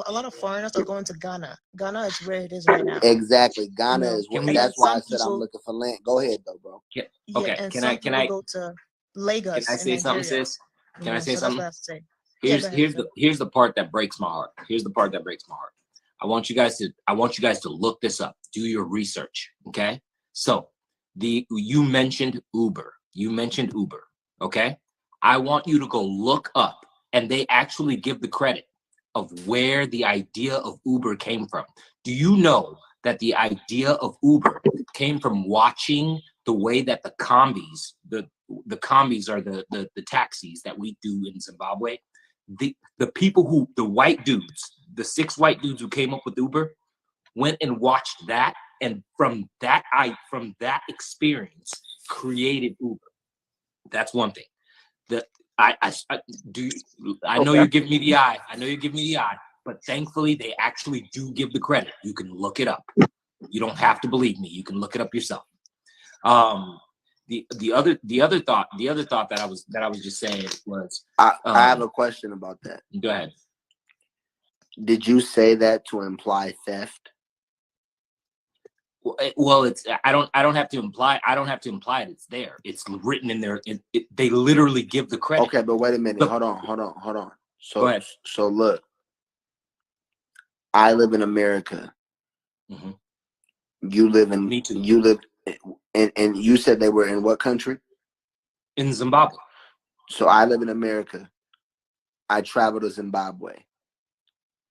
a lot of foreigners are going to Ghana. Ghana is where it is right now. Exactly. You Ghana know, is can what. we? and then That's why I some said I'm people, looking for land. Go ahead though, bro. yeah, Okay. and Can some I people go to Lagos I in say something, Nigeria. sis? Can I say So that's what something? I have to say. Yeah, go ahead, sir. Here's the part that breaks my heart. Here's the part that breaks my heart. I want you guys to look this up. Do your research. Okay. So you mentioned Uber. You mentioned Uber. Okay. I want you to go look up, and they actually give the credit of where the idea of Uber came from. Do you know that the idea of Uber came from watching the way that the combis, the combis are the taxis that we do in Zimbabwe? The people who, the white dudes, the 6 white dudes who came up with Uber, went and watched that, and from that experience created Uber. That's one thing. I know you're giving me the eye. I know you're giving me the eye, but thankfully they actually do give the credit. You can look it up. You don't have to believe me. You can look it up yourself. The other thought that I was just saying was I have a question about that. Go ahead. Did you say that to imply theft? Well, it's I don't have to imply it. It's there. It's written in there. They literally give the credit. Okay, but wait a minute. Look, Hold on. go So ahead. so look, I live in America. Mm-hmm. You live in Me too. You live and you said they were in what country? In Zimbabwe. So I live in America. I travel to Zimbabwe.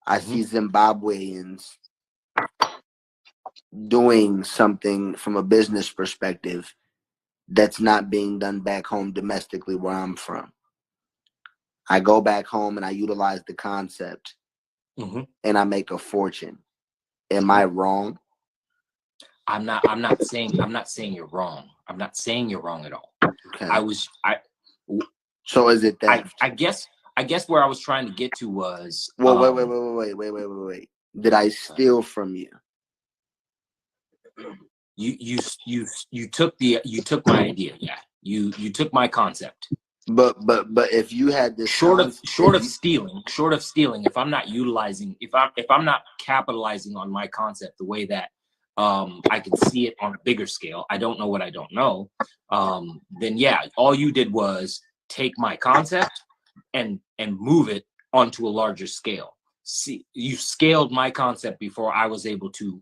I see Zimbabweans doing something from a business perspective that's not being done back home domestically where I'm from. I go back home and I utilize the concept and I make a fortune. Am I wrong? I'm not saying you're wrong. I'm not saying you're wrong at all. Okay. So is it theft? I guess where I was trying to get to was wait. Did I steal from you? You took my idea. Yeah. You took my concept. But if you had this short of stealing, if I'm not utilizing, if I'm not capitalizing on my concept the way that I can see it on a bigger scale, I don't know what I don't know, then yeah, all you did was take my concept and move it onto a larger scale. See, you scaled my concept before I was able to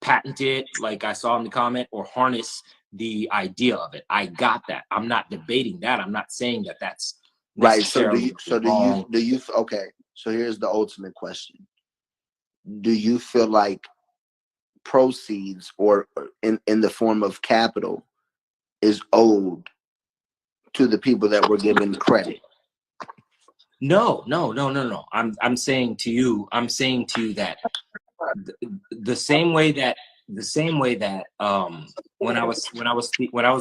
patent it, like I saw in the comment, or harness the idea of it. I got that. I'm not debating that. I'm not saying that that's right. So do you okay, so here's the ultimate question. Do you feel like proceeds or in the form of capital is owed to the people that were given credit? No. I'm saying to you that the same way that when I was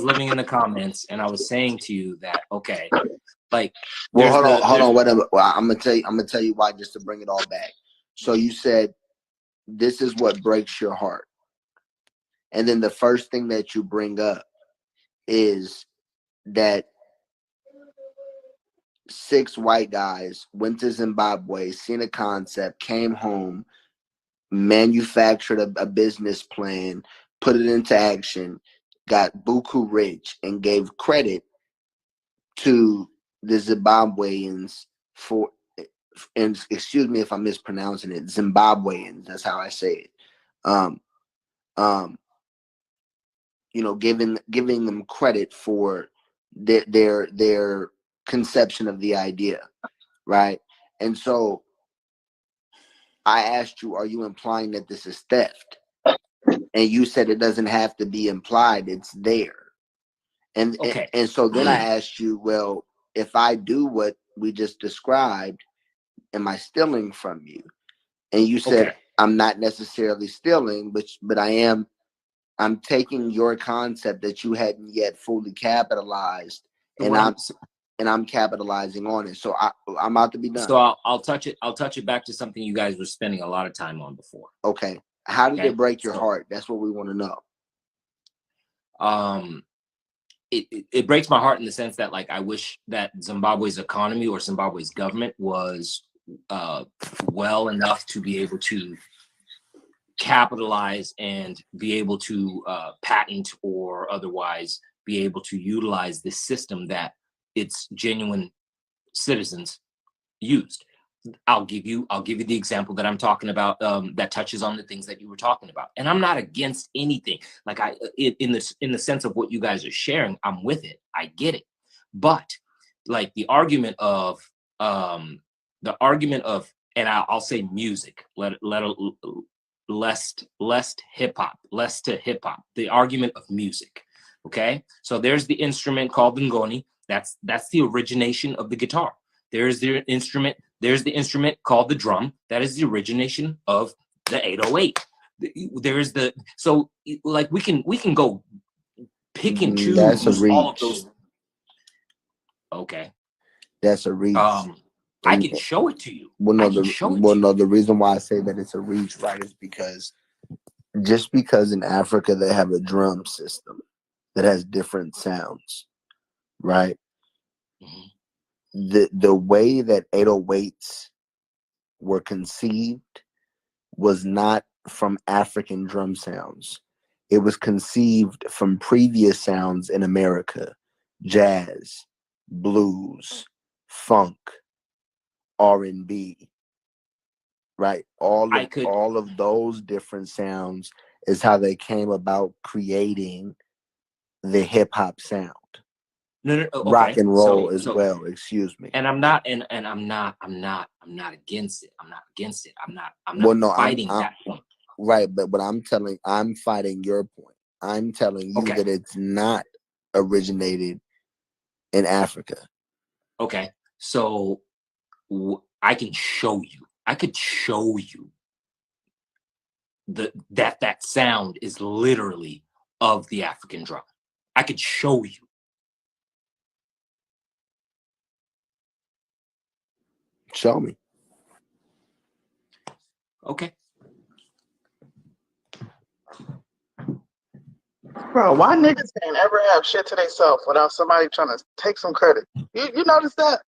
living in the comments and I was saying to you that, okay, like, well, hold on, whatever. Well, I'm gonna tell you why, just to bring it all back. So you said this is what breaks your heart, and then the first thing that you bring up is that 6 white guys went to Zimbabwe, seen a concept, came home, manufactured a business plan, put it into action, got buku rich, and gave credit to the Zimbabweans for, and excuse me if I'm mispronouncing it, Zimbabweans, that's how I say it. You know, giving them credit for their conception of the idea, right? And so I asked you, are you implying that this is theft? And you said it doesn't have to be implied, it's there. And Okay. and so then I asked you, well, if I do what we just described, am I stealing from you? And you said, Okay. I'm not necessarily stealing, but I'm taking your concept that you hadn't yet fully capitalized, and I'm capitalizing on it. So I'm about to be done. So I'll touch it back to something you guys were spending a lot of time on before. Okay. How did it break your heart? That's what we want to know. It breaks my heart in the sense that, like, I wish that Zimbabwe's economy or Zimbabwe's government was well enough to be able to capitalize and be able to patent or otherwise be able to utilize this system that its genuine citizens used. I'll give you the example that I'm talking about, that touches on the things that you were talking about. And I'm not against anything. Like, in the sense of what you guys are sharing, I'm with it. I get it. But like the argument of and I'll say music, less hip hop, the argument of music. Okay. So there's the instrument called the ngoni. That's the origination of the guitar. There's the instrument called the drum. That is the origination of the 808. So like we can go pick and choose all of those. Okay. That's a reach. I can show it to you. The reason why I say that it's a reach, right, is because just because in Africa they have a drum system that has different sounds, right? Mm-hmm. The way that 808s were conceived was not from African drum sounds. It was conceived from previous sounds in America: jazz, blues, funk, R&B, right? All of those different sounds is how they came about creating the hip hop sound. Okay. Rock and roll as well. Excuse me. And I'm not against it. I'm not against it. I'm not fighting that point. Right, but I'm fighting your point. I'm telling you that it's not originated in Africa. Okay, so I can show you. I could show you that sound is literally of the African drum. I could show you. Show me. Okay. Bro, why niggas can't ever have shit to themselves without somebody trying to take some credit? You notice that?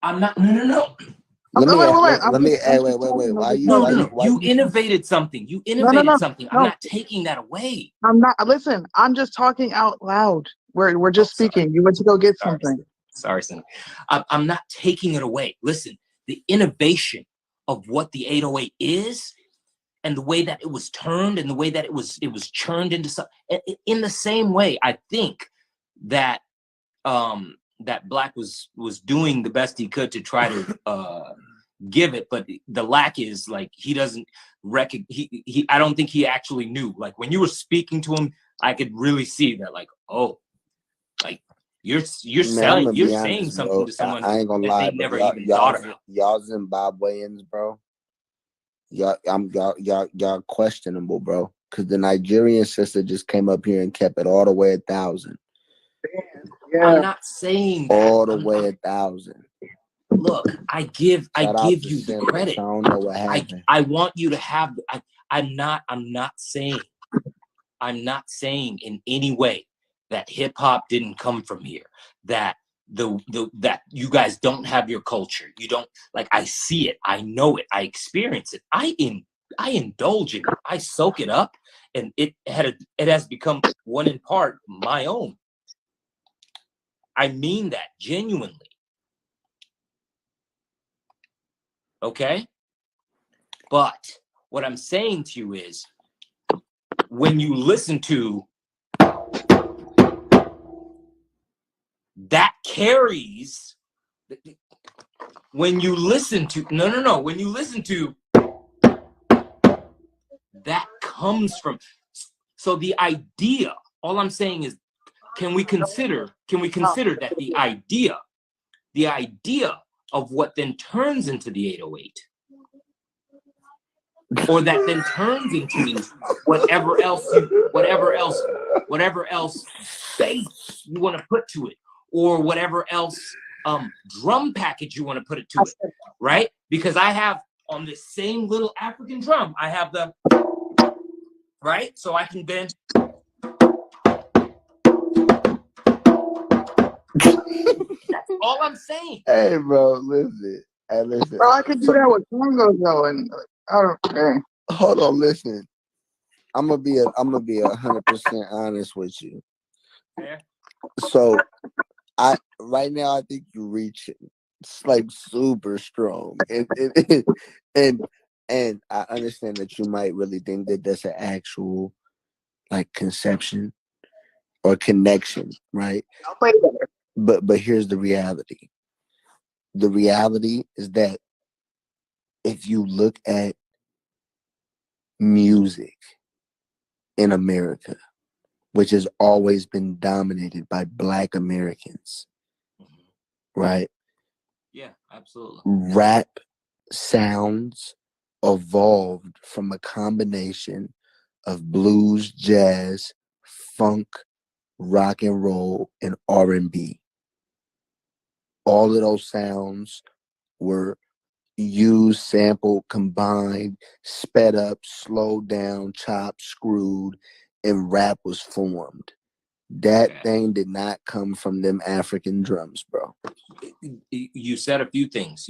I'm not. No. Wait. Why you innovated something. You innovated something. I'm not taking that away. I'm not. Listen, I'm just talking out loud. We're just speaking. Sorry. You went to go get something. Sorry, son. I'm not taking it away. Listen, the innovation of what the 808 is, and the way that it was turned, and the way that it was churned into something. In the same way, I think that that Black was doing the best he could to try to give it, but the lack is like he doesn't he I don't think he actually knew. Like when you were speaking to him, I could really see that, like, oh, like you're saying something, bro, to someone I ain't gonna lie, they never even thought of it. Y'all Zimbabweans, bro. Y'all questionable, bro. Because the Nigerian sister just came up here and kept it all the way 1,000. Yeah. I'm not saying that. All the way 1,000. Look, I give you the credit. I don't know what happened. I want you to have. I'm not saying in any way that hip hop didn't come from here, that that you guys don't have your culture. You don't, like, I see it, I know it, I experience it, I indulge in it, I soak it up, and it has become one in part my own. I mean that genuinely. Okay? But what I'm saying to you is, when you listen to that carries, when you listen to, when you listen to, that comes from, so the idea, all I'm saying is, can we consider that the idea of what then turns into the 808, or that then turns into whatever else bass you want to put to it, or whatever else drum package you want to put it to it, right? Because I have on this same little African drum, I have the, right? So I can then, that's all I'm saying. Hey, bro, listen. Hey, listen. Bro, I could do that with Congo though, and I don't. Hold on, listen. I'm gonna be 100% honest with you. Yeah. So, right now I think you're reaching. It's like super strong, and I understand that you might really think that that's an actual like conception or connection, right? I'll play better. But here's the reality. The reality is that if you look at music in America, which has always been dominated by Black Americans, right? Yeah, absolutely. Rap sounds evolved from a combination of blues, jazz, funk, rock and roll, and R&B. All of those sounds were used, sampled, combined, sped up, slowed down, chopped, screwed, and rap was formed. That thing did not come from them African drums, bro. You said a few things.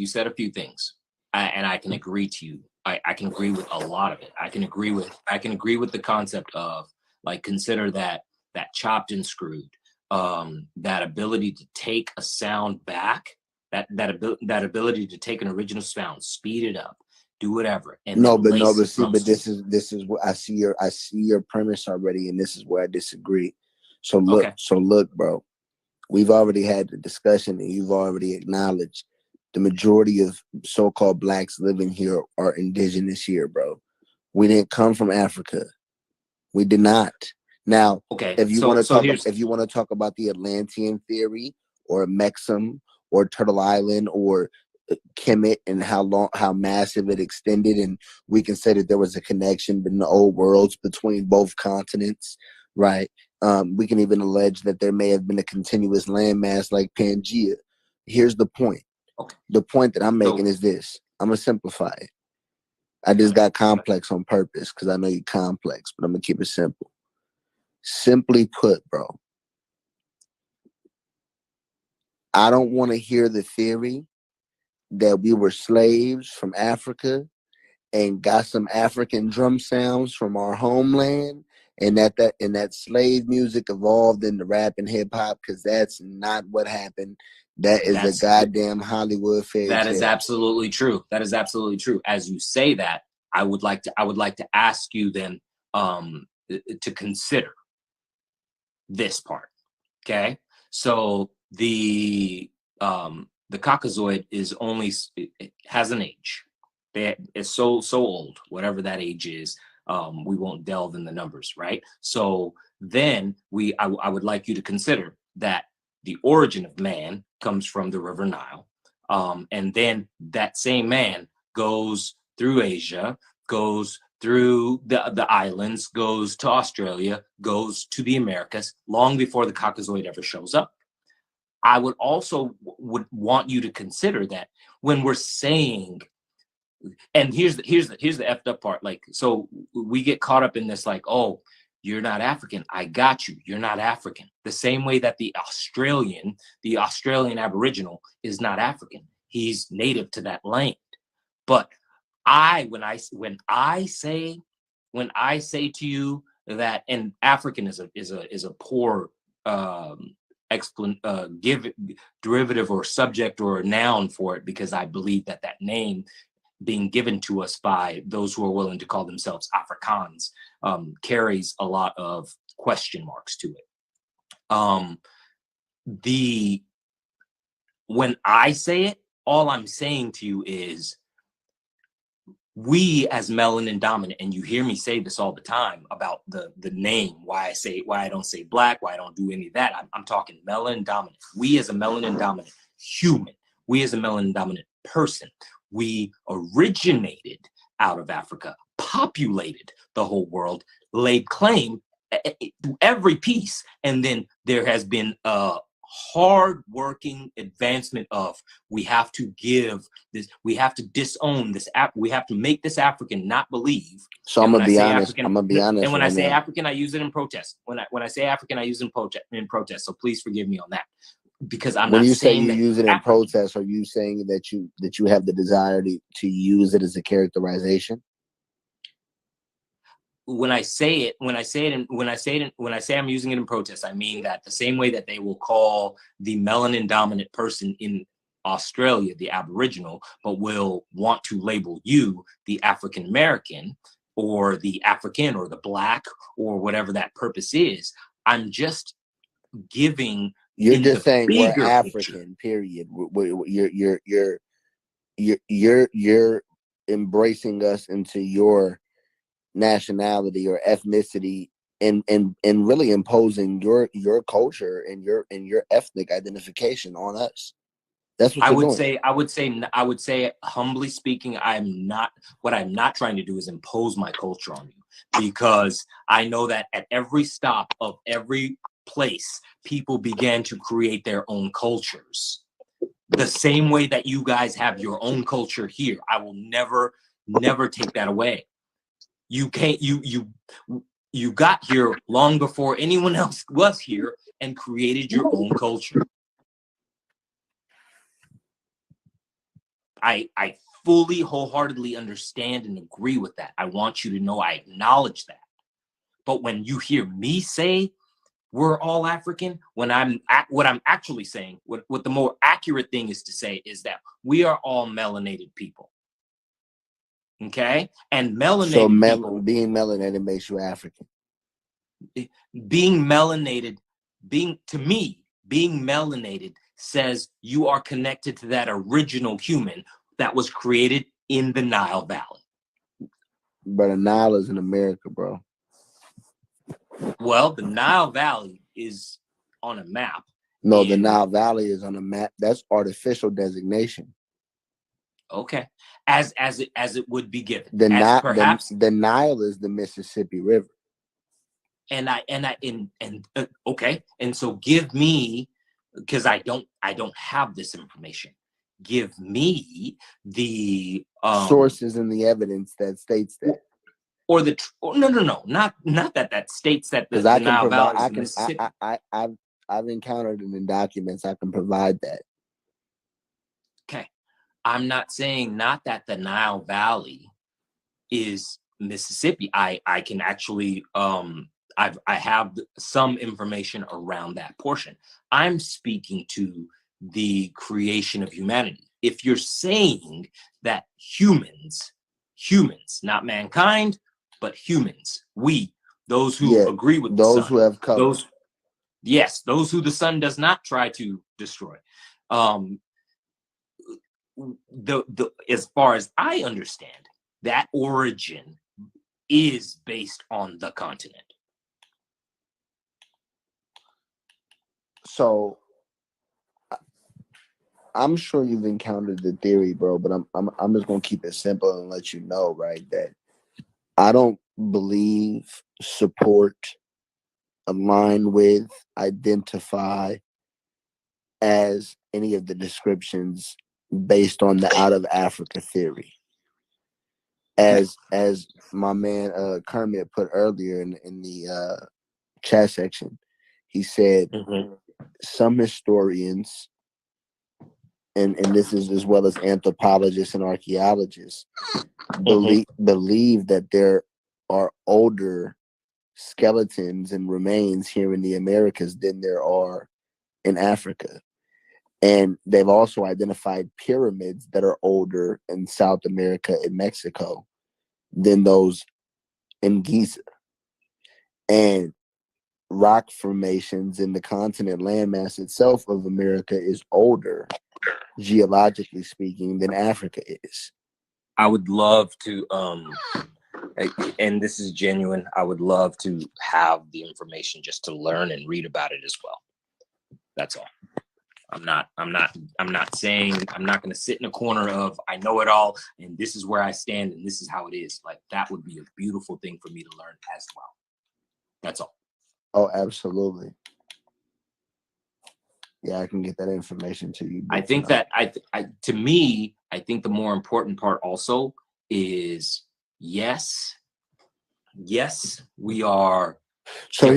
And I can agree to you. I can agree with a lot of it. I can agree with the concept of, like, consider that chopped and screwed, that ability to take a sound back, that ability to take an original sound, speed it up, do whatever. And this is what I see your premise already, and this is where I disagree. So look, bro, we've already had the discussion, and you've already acknowledged the majority of so-called Blacks living here are indigenous here, bro. We didn't come from Africa. We did not. Now, if you want to talk about the Atlantean theory or Mexam or Turtle Island or Kemet and how massive it extended, and we can say that there was a connection in the old worlds between both continents, right? We can even allege that there may have been a continuous landmass like Pangea. Here's the point. Okay. The point that I'm making is this. I'm gonna simplify it. I just got complex on purpose because I know you're complex, but I'm gonna keep it simple. Simply put, bro, I don't want to hear the theory that we were slaves from Africa and got some African drum sounds from our homeland, and that slave music evolved into rap and hip hop, because that's not what happened. That's a goddamn Hollywood fairy tale. That is absolutely true. That is absolutely true. As you say that, I would like to ask you then to consider this part. Okay, so the Caucasoid it has an age. It's so old, whatever that age is. We won't delve in the numbers, right? So then I would like you to consider that the origin of man comes from the River Nile, and then that same man goes through Asia, goes through the islands, goes to Australia, goes to the Americas, long before the Caucasoid ever shows up. I would also want you to consider that when we're saying, and here's the effed up part, like, so we get caught up in this, like, oh, You're not African. I got you. You're not African. The same way that the Australian Aboriginal is not African. He's native to that land. But when I say to you that, and African is a poor derivative or subject or a noun for it, because I believe that name being given to us by those who are willing to call themselves Afrikaans carries a lot of question marks to it. When I say it, all I'm saying to you is, we as melanin dominant, and you hear me say this all the time about the name, why I don't say black, why I don't do any of that. I'm talking melanin dominant. We as a melanin dominant human, we as a melanin dominant person, we originated out of Africa, populated the whole world, laid claim to every piece, and then there has been a hard-working advancement of, we have to give this, we have to disown this, we have to make this African not believe. So I'm gonna be honest. And when I say African, I use it in protest. When I say African, I use it in protest. So please forgive me on that, because I'm when not you say saying you that use it in African, protest, are you saying that you have the desire to use it as a characterization? when I say I'm using it in protest, I mean that the same way that they will call the melanin dominant person in Australia the Aboriginal, but will want to label you the African American or the African or the Black or whatever that purpose is. I'm just giving. You're just saying we're African. African. Period. You're embracing us into your nationality or ethnicity, and really imposing your culture and your ethnic identification on us. That's what I would doing. I would say, humbly speaking, what I'm not trying to do is impose my culture on you, because I know that at every stop of every place, people began to create their own cultures. The same way that you guys have your own culture here, I will never take that away. You can't, you got here long before anyone else was here and created your own culture. I fully, wholeheartly understand and agree with that. I want you to know I acknowledge that. But when you hear me say we're all African, what I'm actually saying, what the more accurate thing is to say is that we are all melanated people. Okay? And melanated people, being melanated makes you African. Being melanated says you are connected to that original human that was created in the Nile Valley. But the Nile is in America, bro. Well, the Nile Valley is on a map. No, the Nile Valley is on a map. That's artificial designation. Okay, as it would be given. The Nile is the Mississippi River. Okay, and so give me, because I don't have this information. Give me the sources and the evidence that states that. Not that states that the Nile Valley is Mississippi. I've encountered it in documents. I can provide that. Okay, I'm not saying not that the Nile Valley is Mississippi. I can actually I have some information around that portion. I'm speaking to the creation of humanity. If you're saying that humans, not mankind, but humans, those who agree with those who have color, those who the sun does not try to destroy. As far as I understand, that origin is based on the continent. So I'm sure you've encountered the theory, bro, but I'm just gonna keep it simple and let you know, right, that I don't believe, support, align with, identify as any of the descriptions based on the out of Africa theory. as my man Kermit put earlier in the chat section, he said some historians, and this is as well as anthropologists and archaeologists, believe that there are older skeletons and remains here in the Americas than there are in Africa. And they've also identified pyramids that are older in South America and Mexico than those in Giza. And rock formations in the continent landmass itself of America is older, geologically speaking, than Africa is. I would love to, and this is genuine, I would love to have the information just to learn and read about it as well. That's all. I'm not saying, I'm not going to sit in a corner of, I know it all, and this is where I stand, and this is how it is. Like, that would be a beautiful thing for me to learn as well. That's all. Oh, absolutely. Yeah, I can get that information to you. I think that to me, I think the more important part also is yes, we are. So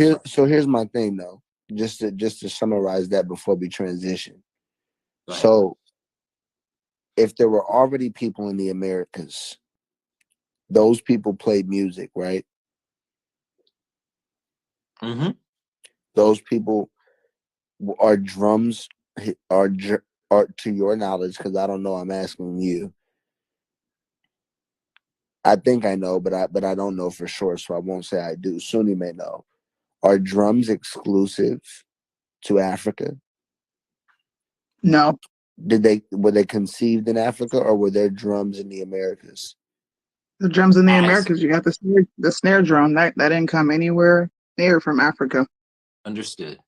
here's my thing though. Just to summarize that before we transition. So if there were already people in the Americas, those people played music, right? Mm-hmm. Those people are drums are to your knowledge, because I don't know, I'm asking you. I think I know, but I don't know for sure, so I won't say I do. Sunni may know. Are drums exclusive to Africa? No. Were they conceived in Africa, or were there drums in the Americas? The drums in the Americas, you got the snare drum that didn't come anywhere near from Africa. Understood.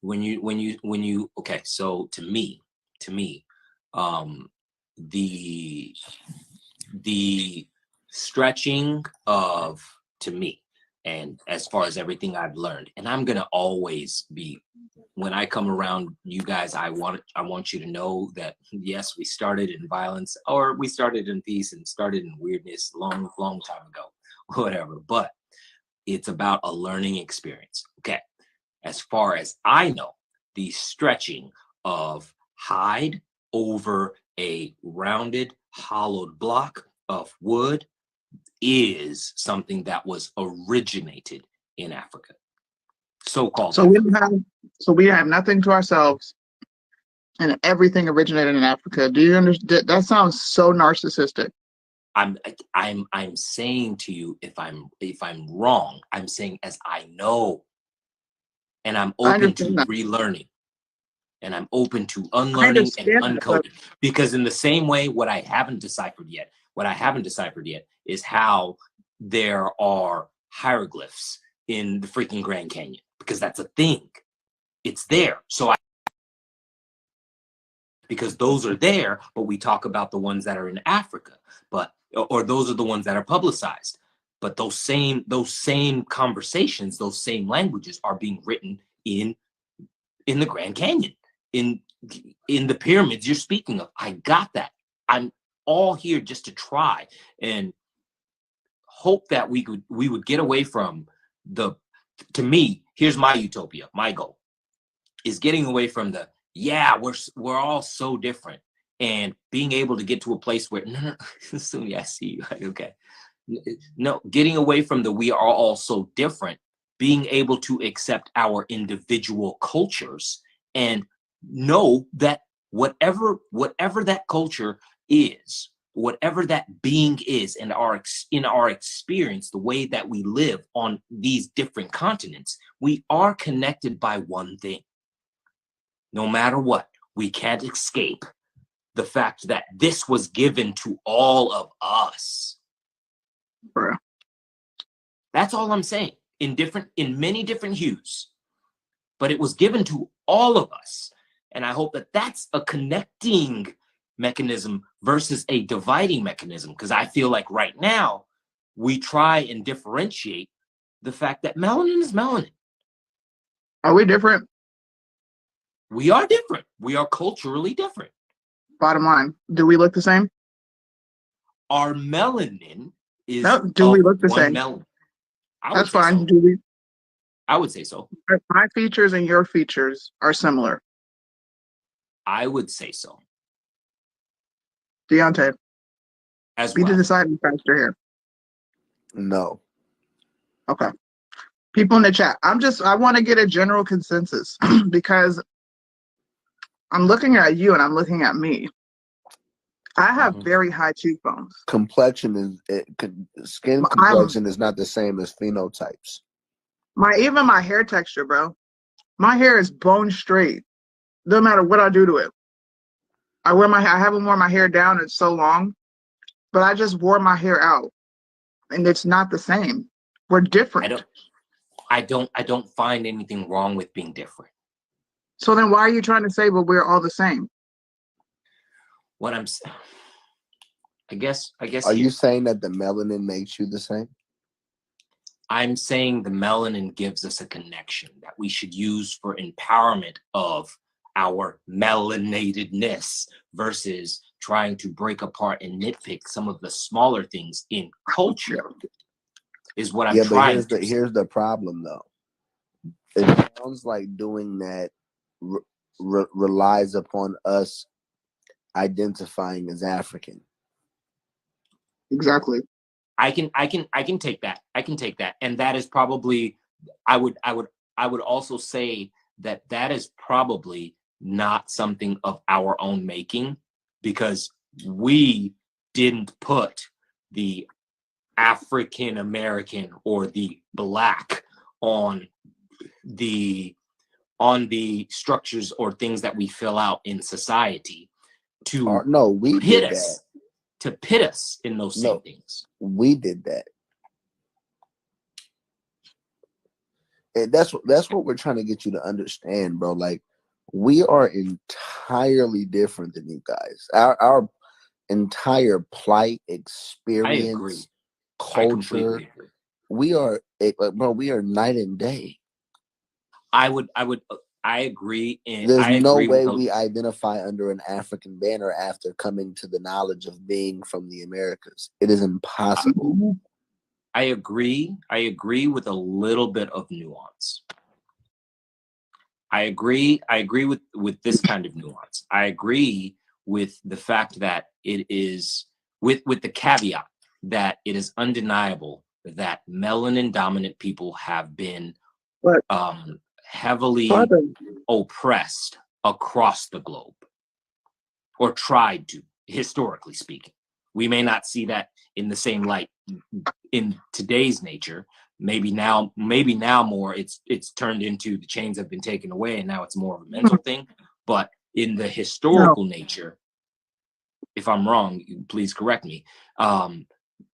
When you okay, so to me, the stretching of, to me, and as far as everything I've learned, and I'm gonna always be, when I come around you guys, I want you to know that yes, we started in violence, or we started in peace and started in weirdness long time ago, whatever, but it's about a learning experience. Okay, as far as I know, the stretching of hide over a rounded hollowed block of wood is something that was originated in Africa. So-called. So we have nothing to ourselves, and everything originated in Africa. Do you understand? That sounds so narcissistic. I'm saying to you, if I'm wrong, I'm saying as I know, and I'm open to relearning, and I'm open to unlearning and uncoding. Because in the same way, what I haven't deciphered yet is how there are hieroglyphs in the freaking Grand Canyon, because that's a thing. It's there. So because those are there, but we talk about the ones that are in Africa, or those are the ones that are publicized. But those same conversations, those same languages are being written in the Grand Canyon, in the pyramids you're speaking of. I got that. I'm all here just to try and hope that we would get away from to me, here's my utopia. My goal is getting away from we're all so different, and being able to get to a place where no, Sunni, I see you. Okay. No, getting away from we are all so different, being able to accept our individual cultures and know that whatever that culture is, whatever that being is, and in our experience, the way that we live on these different continents, we are connected by one thing. No matter what, we can't escape the fact that this was given to all of us. Bruh. That's all I'm saying. In many different hues, but it was given to all of us. And I hope that that's a connecting mechanism versus a dividing mechanism, because I feel like right now we try and differentiate the fact that melanin is melanin. Are we different? We are different. We are culturally different. Bottom line, do we look the same? our melanin is No, do we look the one same? melanin. That's fine. Do we? I would say so. My features and your features are similar. I would say so. Deontay, As be the well. deciding factor here. No. Okay. People in the chat, I want to get a general consensus because I'm looking at you and I'm looking at me. I have very high cheekbones. Complexion skin complexion is not the same as phenotypes. Even my hair texture, bro. My hair is bone straight. No matter what I do to it. I haven't worn my hair down in so long, but I just wore my hair out. And it's not the same. We're different. I don't find anything wrong with being different. So then why are you trying to say, well, we're all the same? What I'm saying, I guess. Are you saying that the melanin makes you the same? I'm saying the melanin gives us a connection that we should use for empowerment of our melanatedness versus trying to break apart and nitpick some of the smaller things in culture. Is what I'm trying to say. Here's the problem, though. It sounds like doing that relies upon us identifying as African. Exactly. I can take that. I can take that. And that is probably, I would also say that is probably not something of our own making, because we didn't put the African American or the Black on the structures or things that we fill out in society to pit us in those same things. We did that. And that's what we're trying to get you to understand, bro. Like, we are entirely different than you guys. Our entire plight, experience, culture. We are night and day. I agree. There's no way we identify under an African banner after coming to the knowledge of being from the Americas. It is impossible. I agree with a little bit of nuance. I agree with this kind of nuance. I agree with the fact that it is with the caveat that it is undeniable that melanin dominant people have been heavily oppressed across the globe, or tried to, historically speaking. We may not see that in the same light in today's nature. Maybe now more it's turned into the chains have been taken away and now it's more of a mental thing. But in the historical nature, if I'm wrong, please correct me.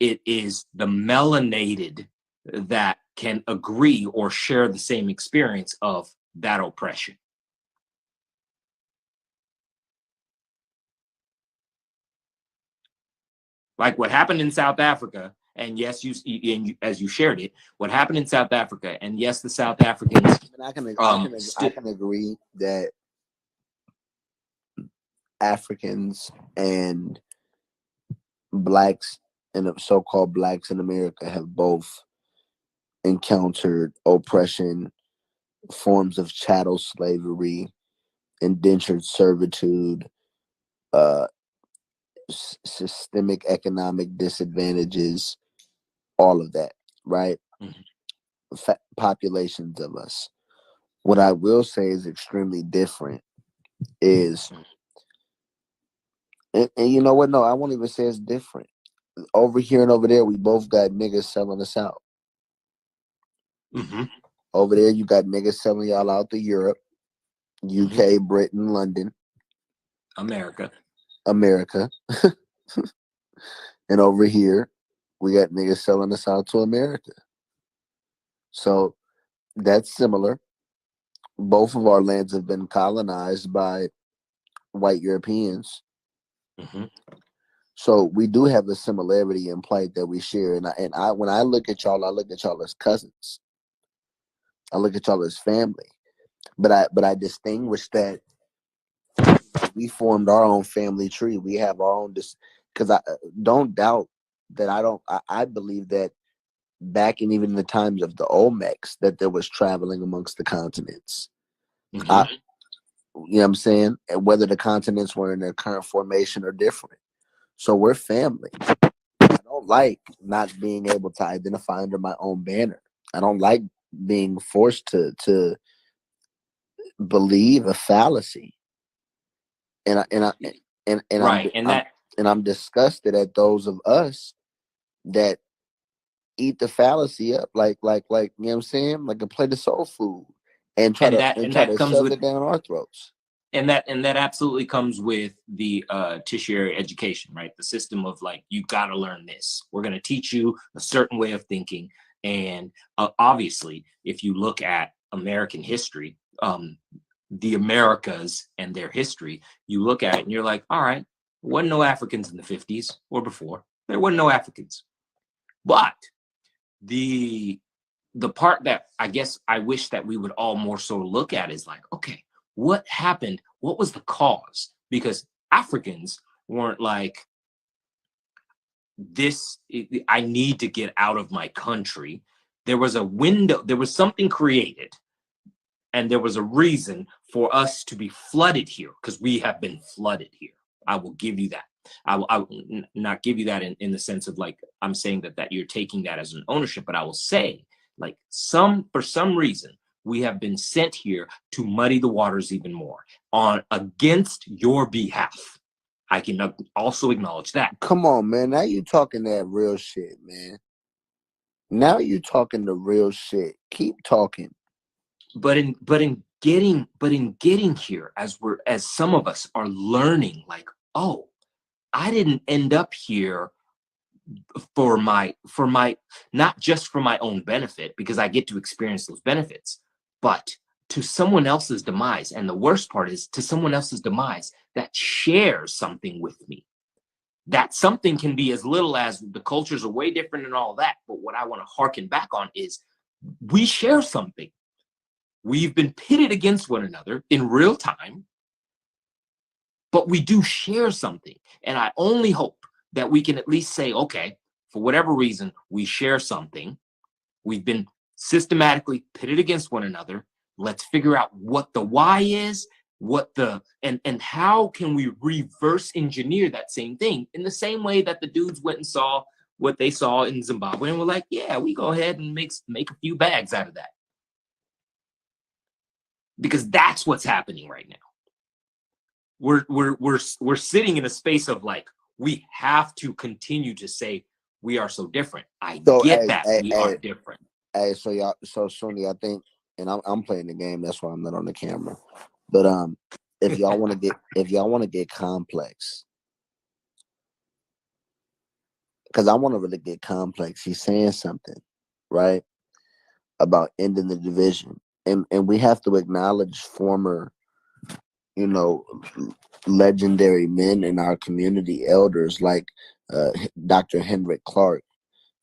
It is the melanated that can agree or share the same experience of that oppression. Like what happened in South Africa, and yes, as you shared it, what happened in South Africa, and yes, the South Africans. I can agree that Africans and blacks and so-called blacks in America have both encountered oppression, forms of chattel slavery, indentured servitude, systemic economic disadvantages, all of that, right? Populations of us. What I will say is extremely different is, and you know what? No, I won't even say it's different. Over here and over there, we both got niggas selling us out. Over there, you got niggas selling y'all out to Europe, UK, Britain, London, America. And over here, we got niggas selling us out to America. So that's similar. Both of our lands have been colonized by white Europeans. So we do have a similarity in plight that we share. And I when I look at y'all as cousins. I look at y'all as family. But I distinguish that we formed our own family tree. We have our own because I don't doubt that I believe that back in even the times of the Olmecs that there was traveling amongst the continents. You know what I'm saying? And whether the continents were in their current formation or different. So we're family. I don't like not being able to identify under my own banner. I don't like being forced to believe a fallacy. And I'm disgusted at those of us that eat the fallacy up like you know what I'm saying, like a plate of soul food, and try to shove it down our throats. And that absolutely comes with the tertiary education, right? The system of like, you got to learn this. We're going to teach you a certain way of thinking. And obviously, if you look at American history, the Americas and their history, you look at it and you're like, all right, there wasn't no Africans in the 50s or before. There wasn't no Africans. But the part that I guess I wish that we would all more so look at is like, okay, what happened? What was the cause? Because Africans weren't like, this, I need to get out of my country. There was a window, there was something created, and there was a reason for us to be flooded here, because we have been flooded here. I will give you that. I will not give you that in the sense of like, I'm saying that you're taking that as an ownership, but I will say, like, for some reason, we have been sent here to muddy the waters even more against your behalf. I can also acknowledge that. Come on, man. Now you talking that real shit, man. Now you talking the real shit. Keep talking. But in getting here, as some of us are learning, like, oh, I didn't end up here for my not just for my own benefit, because I get to experience those benefits, but to someone else's demise. And the worst part is to someone else's demise that shares something with me. That something can be as little as the cultures are way different and all that. But what I want to harken back on is we share something. We've been pitted against one another in real time, but we do share something. And I only hope that we can at least say, okay, for whatever reason, we share something. We've been systematically pitted against one another. Let's figure out what the why is, and how can we reverse engineer that same thing in the same way that the dudes went and saw what they saw in Zimbabwe and were like, yeah, we go ahead and make a few bags out of that. Because that's what's happening right now. We're sitting in a space of like, we have to continue to say we are so different. We are different. Hey, so Sunni, I think, and I'm playing the game, that's why I'm not on the camera. But if y'all want to get complex, because I want to really get complex. He's saying something, right, about ending the division. And we have to acknowledge former, legendary men in our community, elders like Dr. Henrik Clark,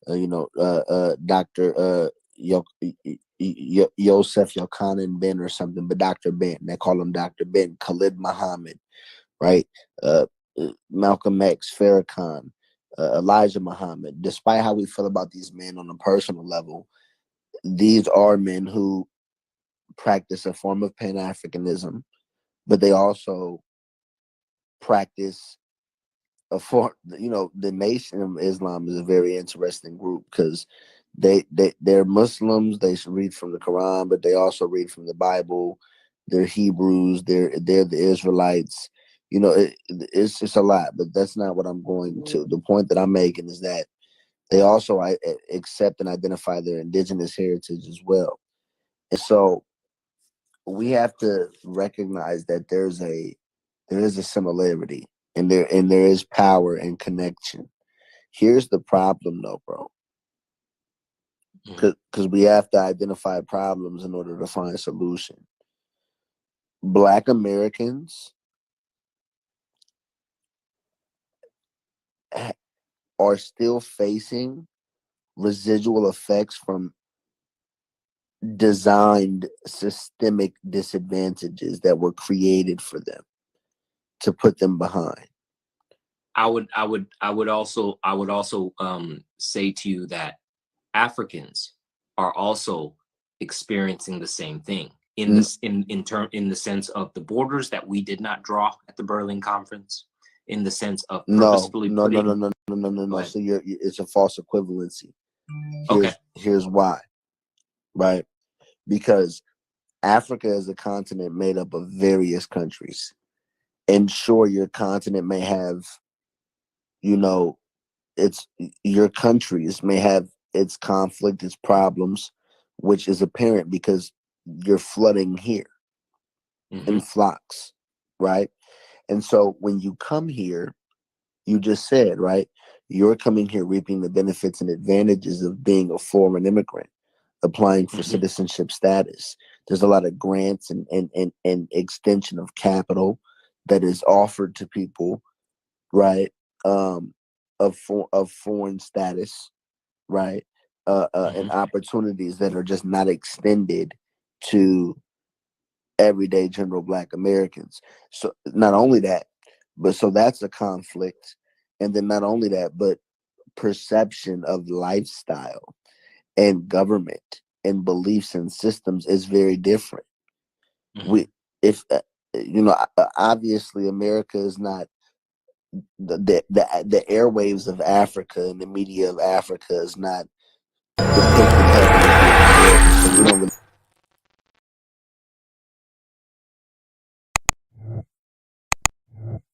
Dr. Yosef Yochanan Ben or something, but Dr. Ben. They call him Dr. Ben. Khalid Muhammad, right? Malcolm X, Farrakhan, Elijah Muhammad. Despite how we feel about these men on a personal level, these are men who practice a form of Pan-Africanism, but they also practice a form, the Nation of Islam is a very interesting group because they're Muslims. They should read from the Quran, but they also read from the Bible. They're Hebrews. They're the Israelites. It's just a lot, but that's not what I'm going to. The point that I'm making is that they also accept and identify their indigenous heritage as well. And so we have to recognize that there is a similarity, and there is power and connection. Here's the problem though, bro. Because we have to identify problems in order to find a solution. Black Americans are still facing residual effects from designed systemic disadvantages that were created for them to put them behind. I would also say to you that Africans are also experiencing the same thing in this in the sense of the borders that we did not draw at the Berlin Conference, in the sense of purposefully no. Go So it's a false equivalency. Okay. Here's why, right? Because Africa is a continent made up of various countries. And sure, your continent may have, your countries may have its conflict, its problems, which is apparent because you're flooding here in flocks, right? And so when you come here, you just said, right, you're coming here reaping the benefits and advantages of being a foreign immigrant, applying for citizenship status. There's a lot of grants and extension of capital that is offered to people, right, of foreign status, right, and opportunities that are just not extended to everyday general Black Americans. So not only that, but so that's a conflict. And then not only that, but perception of lifestyle and government and beliefs and systems is very different. Obviously America is not the airwaves of Africa and the media of Africa is not depicting heaven. So we don't really